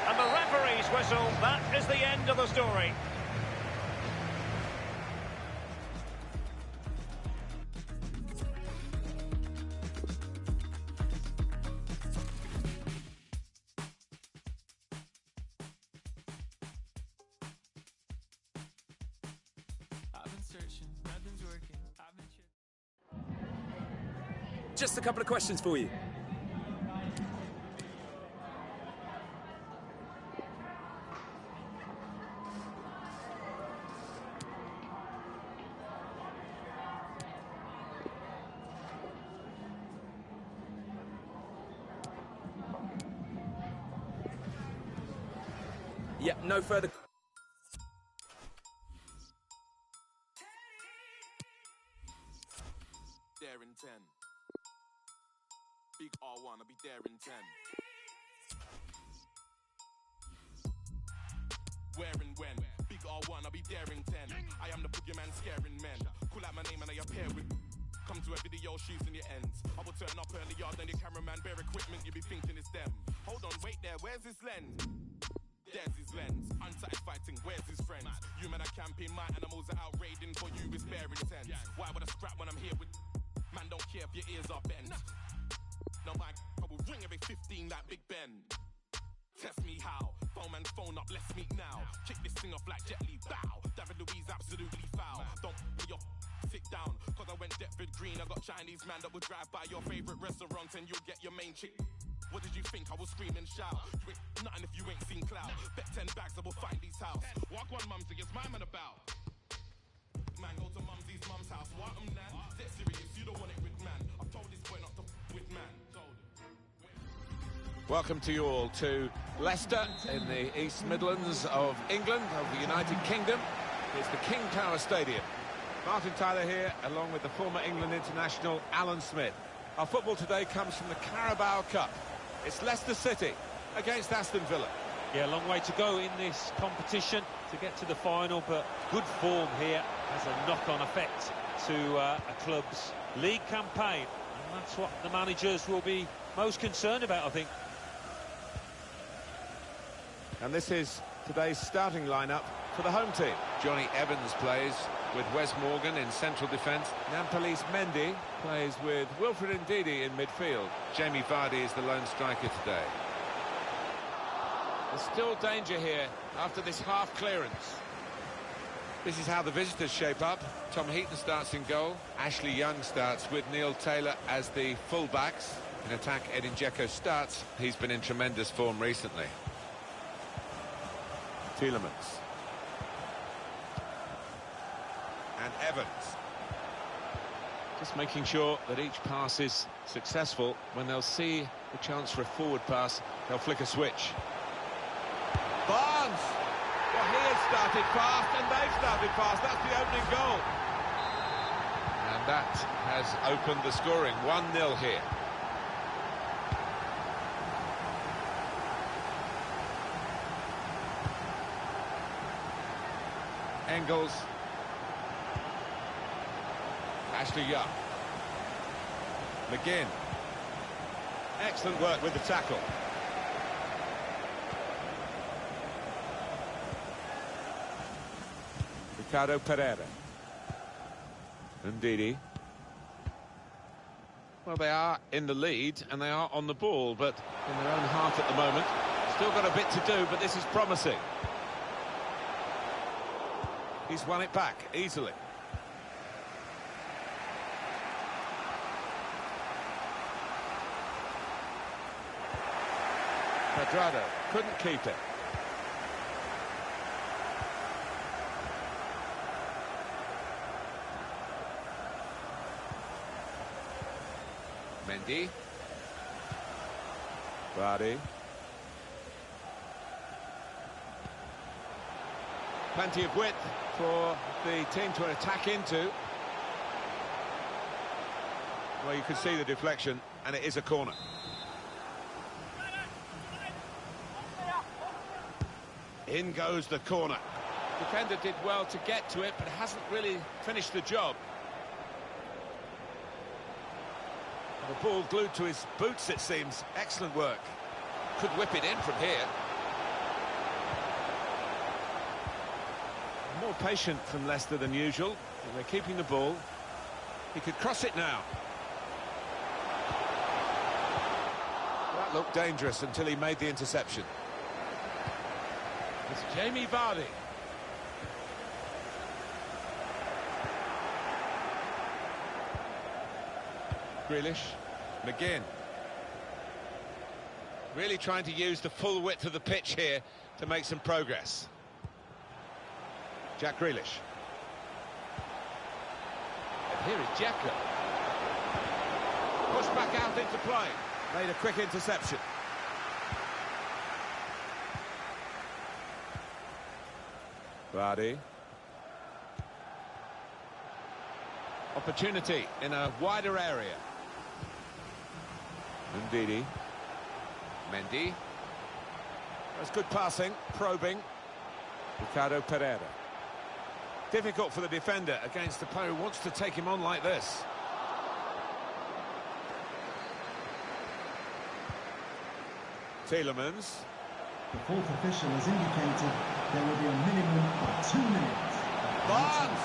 And the referee's whistle. That is the end of the story. Just a couple of questions for you. Yep, no further... There in 10. Big R1, I'll be there in 10. Where and when? Big R1, I'll be there in 10. I am the boogeyman scaring men. Call out my name and I appear with... Come to a video shooting your ends. I will turn up earlier than your cameraman. Bare equipment, you be thinking it's them. Hold on, wait there, where's his lens? There's his lens. Unsatisfied fighting, where's his friends? You men are camping, my animals are out raiding. For you, it's bare intense. Why would I scrap when I'm here with... Man, don't care if your ears are bent. No, my I will ring every 15 like Big Ben. Test me how. Phone man, phone up, let's meet now. Kick this thing off like Jet Li, bow. David Louise absolutely foul. Don't put your sit down, cause I went Deptford Green. I got Chinese man that would drive by your favorite restaurant and you'll get your main chick. What did you think? I will scream and shout. You ain't nothing if you ain't seen clout. Bet 10 bags, I will find these house. Walk one mum's against my man about. Man, go to mumsy's mum's house. What I'm nan? Dead serious, you don't want it with man. I've told this boy not to with man. Welcome to you all to Leicester in the East Midlands of England, of the United Kingdom. It's the King Power Stadium. Martin Tyler here, along with the former England international Alan Smith. Our football today comes from the Carabao Cup. It's Leicester City against Aston Villa. Yeah, a long way to go in this competition to get to the final, but good form here has a knock-on effect to a club's league campaign. And that's what the managers will be most concerned about, I think. And this is today's starting lineup for the home team. Johnny Evans plays with Wes Morgan in central defence. Nampalys Mendy plays with Wilfred Ndidi in midfield. Jamie Vardy is the lone striker today. There's still danger here after this half clearance. This is how the visitors shape up. Tom Heaton starts in goal. Ashley Young starts with Neil Taylor as the full-backs. In attack, Edin Dzeko starts. He's been in tremendous form recently. Tielemans. And Evans. Just making sure that each pass is successful. When they'll see the chance for a forward pass, they'll flick a switch. Barnes! Well, he has started fast and they've started fast. That's the opening goal. And that has opened the scoring. 1-0 here. Engels. Ashley Young. McGinn. Excellent work with the tackle. Ricardo Pereira. Ndidi. Well, they are in the lead and they are on the ball, but in their own half at the moment. Still got a bit to do, but this is promising. He's won it back easily. Cuadrado couldn't keep it. Mendy. Vardy. Plenty of width for the team to attack into. Well, you can see the deflection, and it is a corner. In goes the corner. Defender did well to get to it, but hasn't really finished the job. The ball glued to his boots, it seems. Excellent work. Could whip it in from here. More patient from Leicester than usual. And they're keeping the ball. He could cross it now. That looked dangerous until he made the interception. It's Jamie Vardy. Grealish. McGinn. Really trying to use the full width of the pitch here to make some progress. Jack Grealish. And here is Dzeko. Pushed back out into play. Made a quick interception. Vardy. Opportunity in a wider area. Ndidi. Mendy. That's good passing, probing. Ricardo Pereira. Difficult for the defender against the player who wants to take him on like this. Tielemans. The fourth official has indicated there will be a minimum of 2 minutes. Barnes!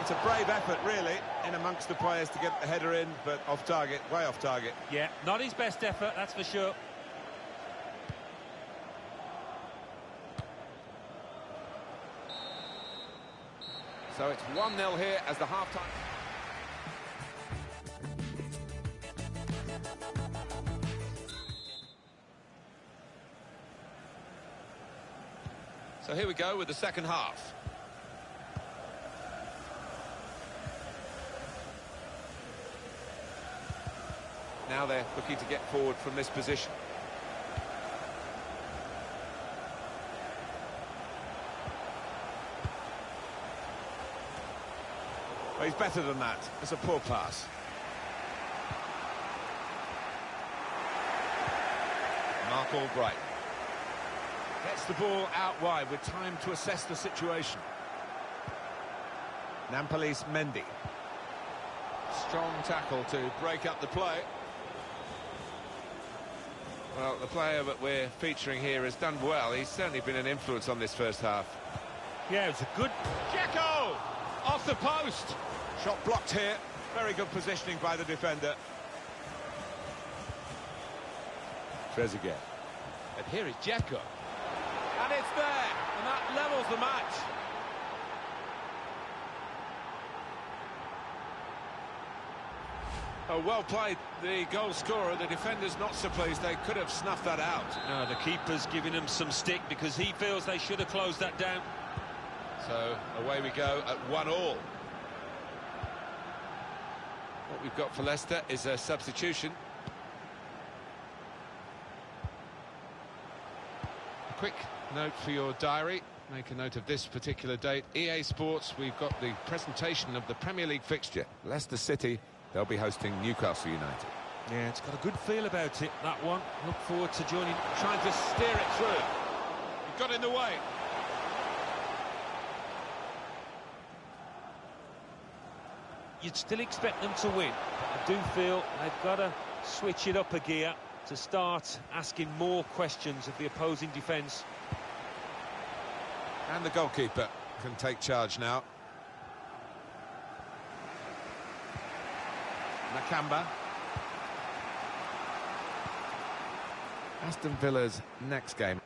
It's a brave effort, really, in amongst the players to get the header in, but off target, way off target. Yeah, not his best effort, that's for sure. So it's 1-0 here as the half-time. So here we go with the second half. Now they're looking to get forward from this position. Well, he's better than that. It's a poor pass. Mark Albright. Gets the ball out wide with time to assess the situation. Nampalys Mendy. Strong tackle to break up the play. Well, the player that we're featuring here has done well. He's certainly been an influence on this first half. Yeah, it's a good... Dzeko! Off the post! Shot blocked here. Very good positioning by the defender. Trezeguet. And here is Dzeko. And it's there! And that levels the match. Oh, well played, the goal scorer. The defender's not so pleased. They could have snuffed that out. No, the keeper's giving him some stick because he feels they should have closed that down. So away we go at 1-1. What we've got for Leicester is a substitution. A quick note for your diary. Make a note of this particular date. EA Sports, we've got the presentation of the Premier League fixture. Leicester City, they'll be hosting Newcastle United. Yeah, it's got a good feel about it, that one. Look forward to joining. Trying to steer it through. He got in the way. You'd still expect them to win. I do feel they've got to switch it up a gear to start asking more questions of the opposing defence. And the goalkeeper can take charge now. Nakamba. Aston Villa's next game.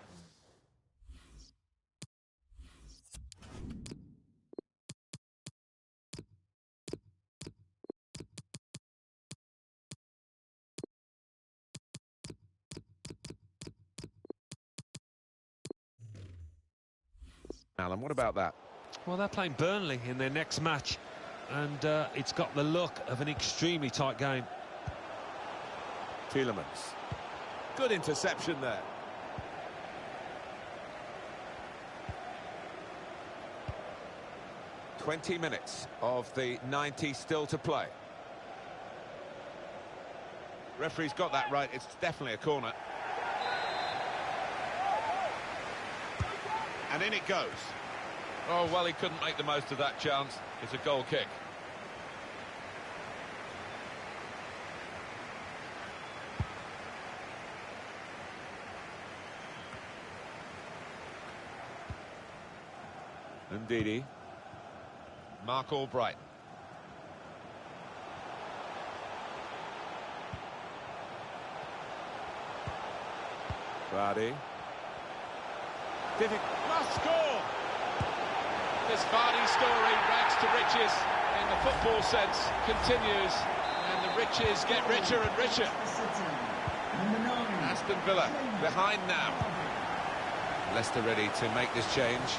Alan, what about that? Well, they're playing Burnley in their next match, and it's got the look of an extremely tight game. Tielemans. Good interception there. "20 minutes of the 90 still to play. Referee's got that right, it's definitely a corner. And in it goes. Oh, well, he couldn't make the most of that chance. It's a goal kick. Ndidi. Mark Albright. Vardy. Must score! This Vardy story, rags to riches, in the football sense, continues, and the riches get richer and richer. Aston Villa behind now. Leicester ready to make this change.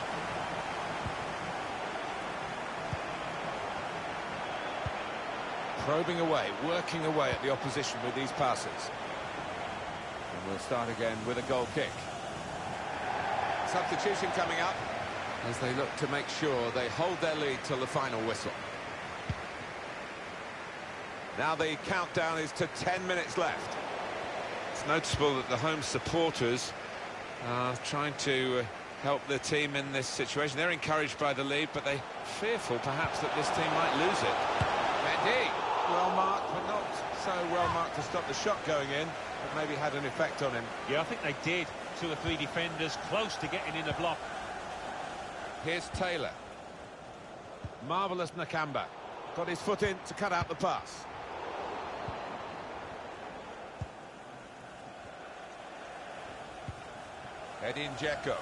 Probing away, working away at the opposition with these passes. And we'll start again with a goal kick. Substitution coming up as they look to make sure they hold their lead till the final whistle. Now the countdown is to 10 minutes left. It's noticeable that the home supporters are trying to help their team in this situation. They're encouraged by the lead, but they're fearful perhaps that this team might lose it. Mendy, well marked, but not so well marked to stop the shot going in, but maybe had an effect on him. Yeah, I think they did. 2 or 3 defenders close to getting in a block. Here's Taylor. Marvellous Nakamba. Got his foot in to cut out the pass. Edin Dzeko.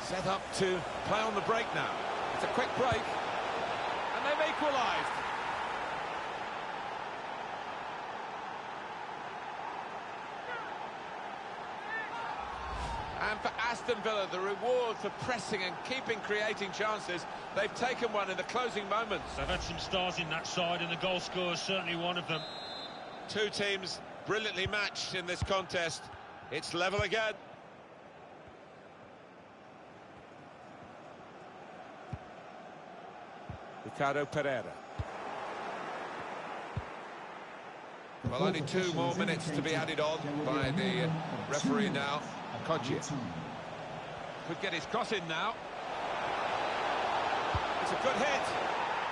Set up to play on the break now. It's a quick break. And they've equalised. And for Aston Villa, the reward for pressing and keeping creating chances, they've taken one in the closing moments. They've had some stars in that side, and the goal scorer is certainly one of them. Two teams brilliantly matched in this contest. It's level again. Ricardo Pereira. Well, only 2 more minutes to be added on by the referee now. Karijera could get his cross in now. It's a good hit.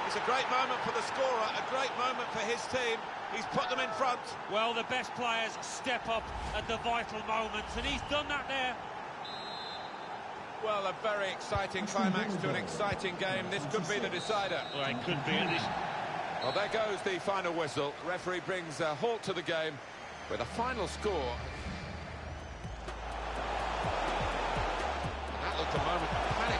It's a great moment for the scorer, a great moment for his team. He's put them in front. Well, the best players step up at the vital moments, and he's done that there. Well, a very exciting climax to an exciting game. This could be the decider. Well, it could be at least. Well, there goes the final whistle. The referee brings a halt to the game with a final score. That looked a moment of panic.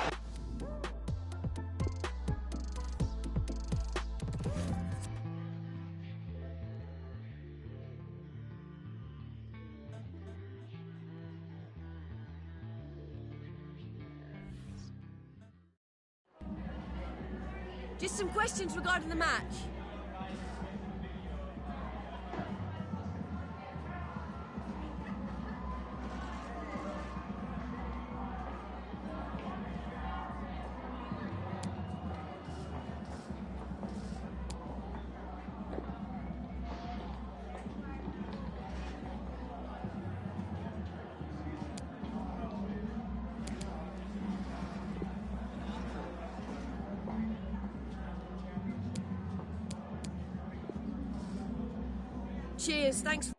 Just some questions regarding the match. Cheers, thanks.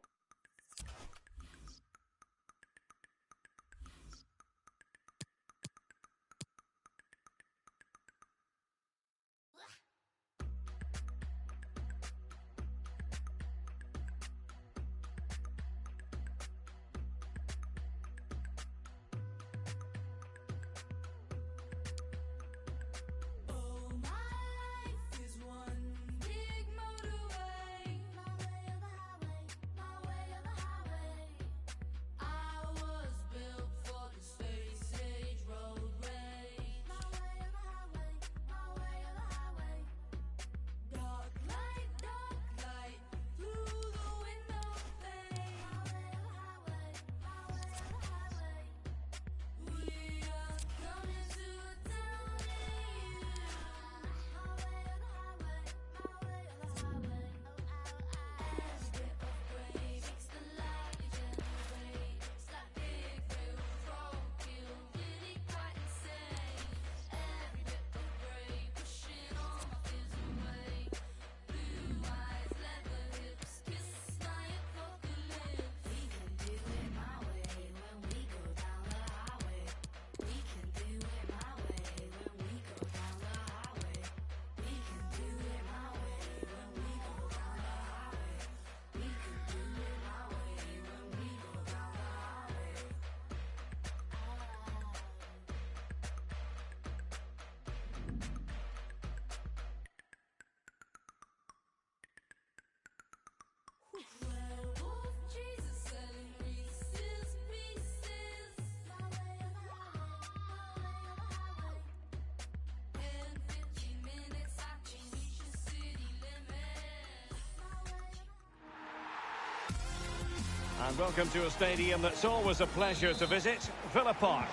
And welcome to a stadium that's always a pleasure to visit, Villa Park.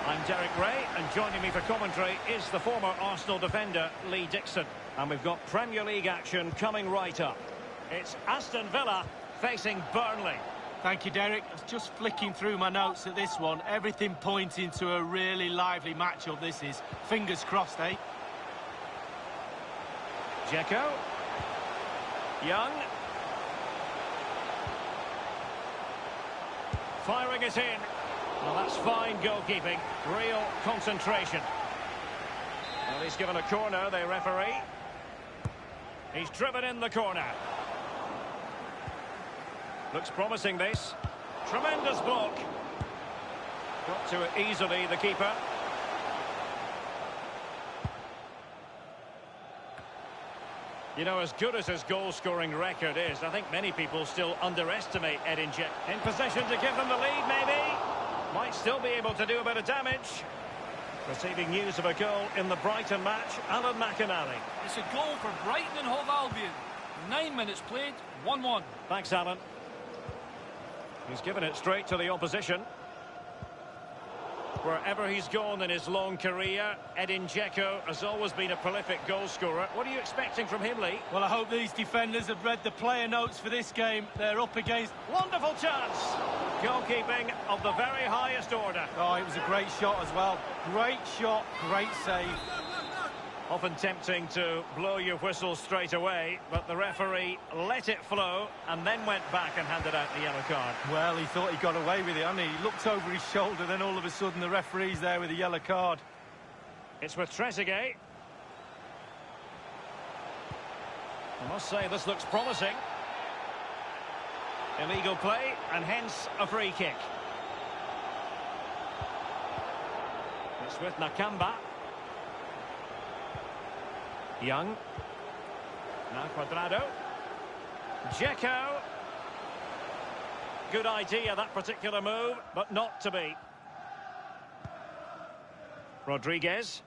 I'm Derek Ray, and joining me for commentary is the former Arsenal defender, Lee Dixon. And we've got Premier League action coming right up. It's Aston Villa facing Burnley. Thank you, Derek. I was just flicking through my notes at this one. Everything pointing to a really lively matchup this is. Fingers crossed, eh? Dzeko. Young. Firing it in. Well, that's fine goalkeeping. Real concentration. Well, he's given a corner, the referee. He's driven in the corner. Looks promising, this. Tremendous block. Got to it easily, the keeper. You know, as good as his goal-scoring record is, I think many people still underestimate Edin Dzeko. In possession to give them the lead, maybe. Might still be able to do a bit of damage. Receiving news of a goal in the Brighton match, Alan McInally. It's a goal for Brighton and Hove Albion. 9 minutes played, 1-1. Thanks, Alan. He's given it straight to the opposition. Wherever he's gone in his long career, Edin Dzeko has always been a prolific goal-scorer. What are you expecting from him, Lee? Well, I hope these defenders have read the player notes for this game. They're up against... Wonderful chance! Goalkeeping of the very highest order. Oh, it was a great shot as well. Great shot, great save. Often tempting to blow your whistle straight away, but the referee let it flow and then went back and handed out the yellow card. Well, he thought he got away with it, hadn't he? He looked over his shoulder, then all of a sudden the referee's there with a yellow card. It's with Trezeguet. I must say, this looks promising. Illegal play, and hence a free kick. It's with Nakamba. Young. Now Cuadrado. Dzeko. Good idea, that particular move, but not to be. Rodriguez.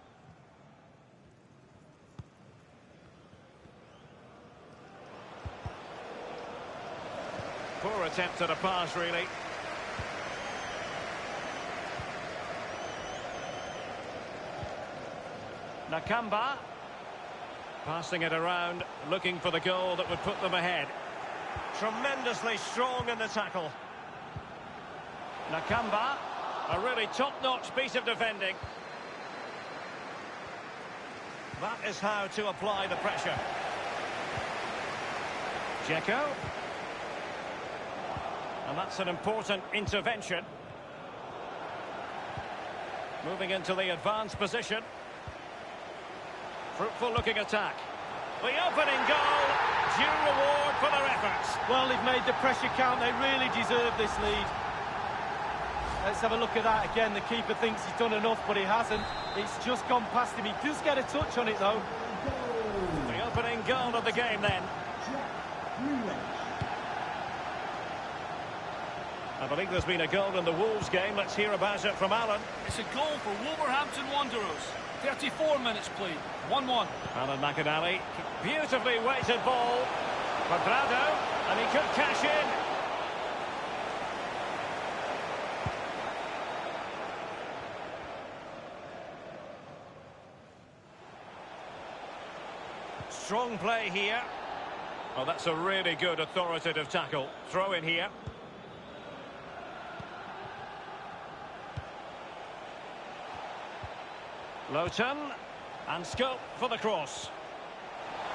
Poor attempt at a pass, really. Nakamba. Passing it around, looking for the goal that would put them ahead. Tremendously strong in the tackle. Nakamba, a really top-notch piece of defending. That is how to apply the pressure. Dzeko. And that's an important intervention. Moving into the advanced position. Fruitful looking attack. The opening goal, due reward for their efforts. Well, they've made the pressure count. They really deserve this lead. Let's have a look at that again. The keeper thinks he's done enough, but he hasn't. It's just gone past him. He does get a touch on it, though. The opening goal of the game, then. I believe there's been a goal in the Wolves game. Let's hear about it from Alan. It's a goal for Wolverhampton Wanderers. 34 minutes played, 1-1. Alan McInally, beautifully weighted ball. Cuadrado, and he could cash in. Strong play here. Oh, that's a really good authoritative tackle. Throw in here. Lowton, and scope for the cross.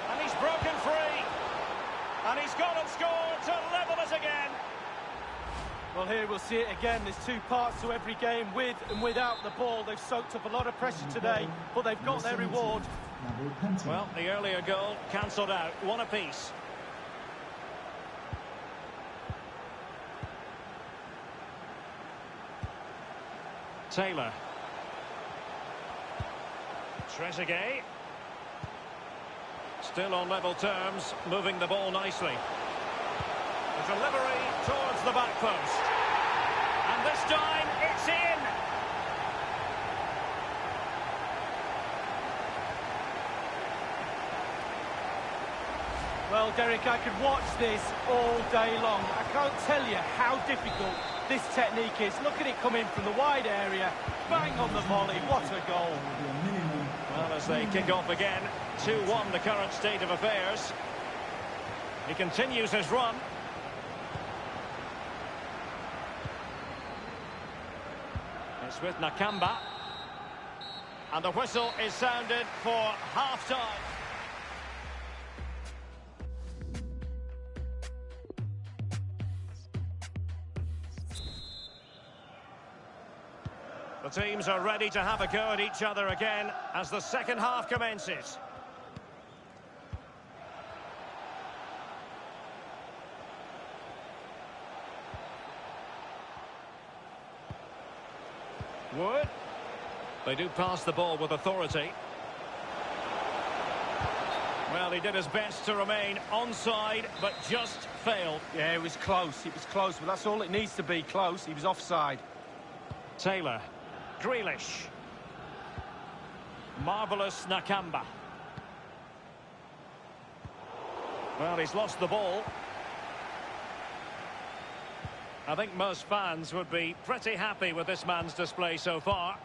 And he's broken free. And he's gone and scored to level it again. Well, here we'll see it again. There's two parts to every game, with and without the ball. They've soaked up a lot of pressure today, but they've got their reward. Well, the earlier goal cancelled out. One apiece. Taylor. Trezeguet. Still on level terms, moving the ball nicely. The delivery towards the back post. And this time, it's in! Well, Derek, I could watch this all day long. I can't tell you how difficult this technique is. Look at it coming from the wide area. Bang on the volley. What a goal. Well, as they kick off again, 2-1 the current state of affairs. He continues his run. It's with Nakamba. And the whistle is sounded for half-time. The teams are ready to have a go at each other again as the second half commences. Wood. They do pass the ball with authority. Well, he did his best to remain onside, but just failed. Yeah, it was close, but that's all it needs to be, close. He was offside. Taylor. Grealish. Marvellous Nakamba. Well, he's lost the ball. I think most fans would be pretty happy with this man's display so far.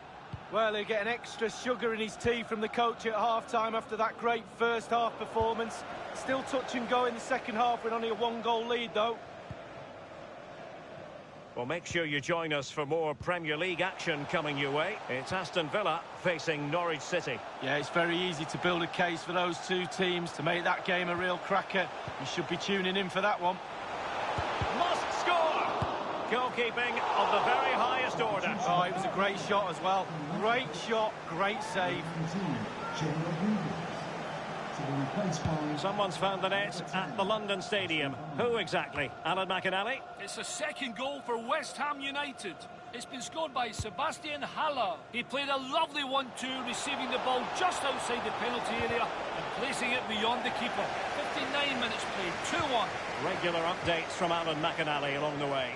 Well, he'll get an extra sugar in his tea from the coach at half-time after that great first-half performance. Still touch and go in the second half with only a one-goal lead, though. Well, make sure you join us for more Premier League action coming your way. It's Aston Villa facing Norwich City. Yeah, it's very easy to build a case for those two teams to make that game a real cracker. You should be tuning in for that one. Must score! Goalkeeping of the very highest order. Oh, it was a great shot as well. Great shot, great save. Someone's found the net at the London Stadium. Who exactly? Alan McInally? It's a second goal for West Ham United. It's been scored by Sebastian Haller. He played a lovely 1-2, receiving the ball just outside the penalty area and placing it beyond the keeper. 59 minutes played, 2-1. Regular updates from Alan McInally along the way.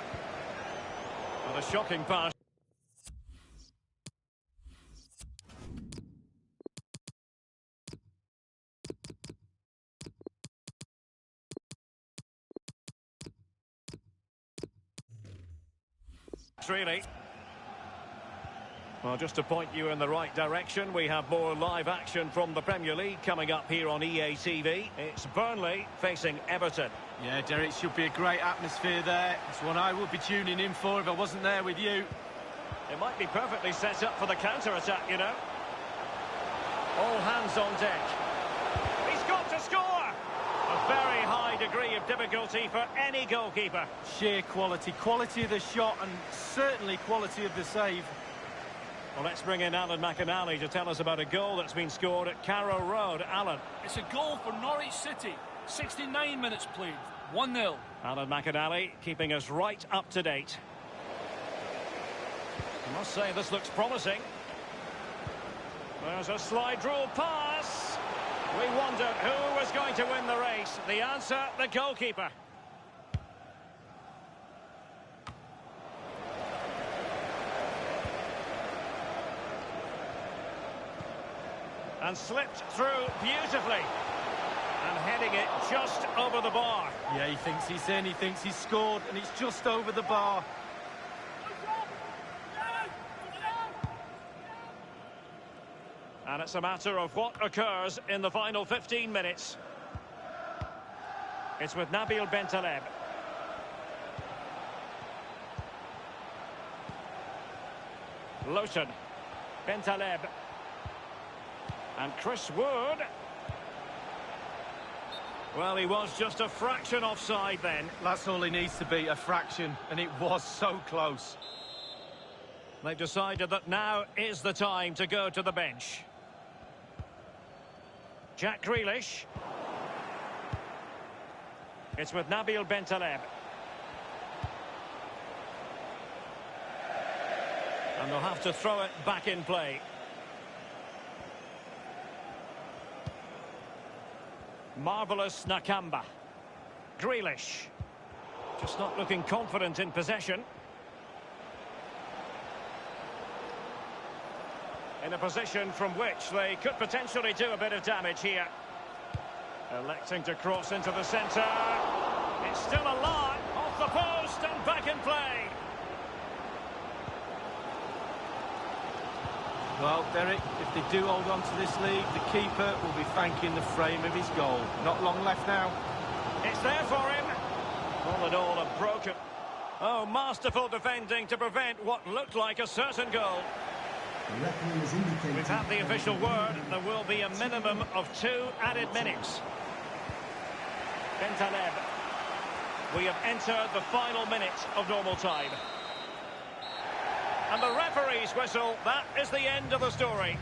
What a shocking pass. Really. Well, just to point you in the right direction, we have more live action from the Premier League coming up here on EA TV. It's Burnley facing Everton. Yeah, Derek, it should be a great atmosphere there. It's one I would be tuning in for if I wasn't there with you. It might be perfectly set up for the counter-attack, you know. All hands on deck. He's got to score! A very high degree of difficulty for any goalkeeper. Sheer quality. Quality of the shot and certainly quality of the save. Well, let's bring in Alan McInally to tell us about a goal that's been scored at Carrow Road. Alan. It's a goal for Norwich City. 69 minutes played. 1-0. Alan McInally keeping us right up to date. I must say this looks promising. There's a slide rule pass. We wondered who was going to win the race. The answer, the goalkeeper. And slipped through beautifully. And heading it just over the bar. Yeah, he thinks he's in, he thinks he's scored, and it's just over the bar. And it's a matter of what occurs in the final 15 minutes. It's with Nabil Bentaleb. Lowton. Bentaleb. And Chris Wood. Well, he was just a fraction offside then. That's all he needs to be, a fraction, and it was so close. They've decided that now is the time to go to the bench. Jack Grealish. It's with Nabil Bentaleb. And they'll have to throw it back in play. Marvellous Nakamba. Grealish. Just not looking confident in possession. In a position from which they could potentially do a bit of damage here. Electing to cross into the centre. It's still alive, off the post and back in play. Well, Derek, if they do hold on to this lead, the keeper will be thanking the frame of his goal. Not long left now. It's there for him. All in all, a broken... Oh, masterful defending to prevent what looked like a certain goal. The referee has indicated... We've had the official word. There will be a minimum of 2 added minutes. Bentaleb. We have entered the final minute of normal time. And the referee's whistle, that is the end of the story.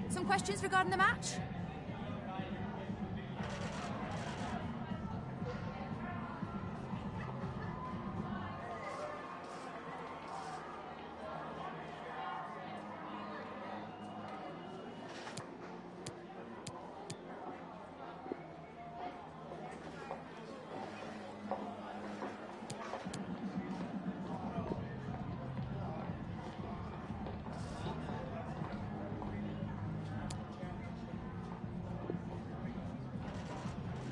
Some questions regarding the match?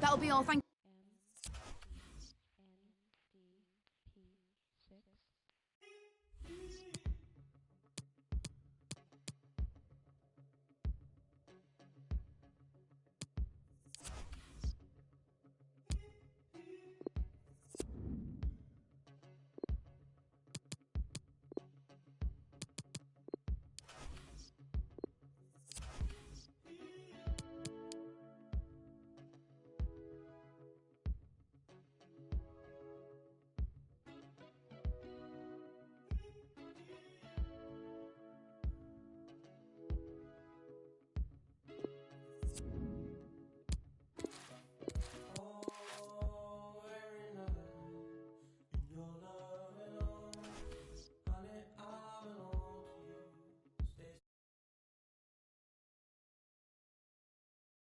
That'll be all, thank you.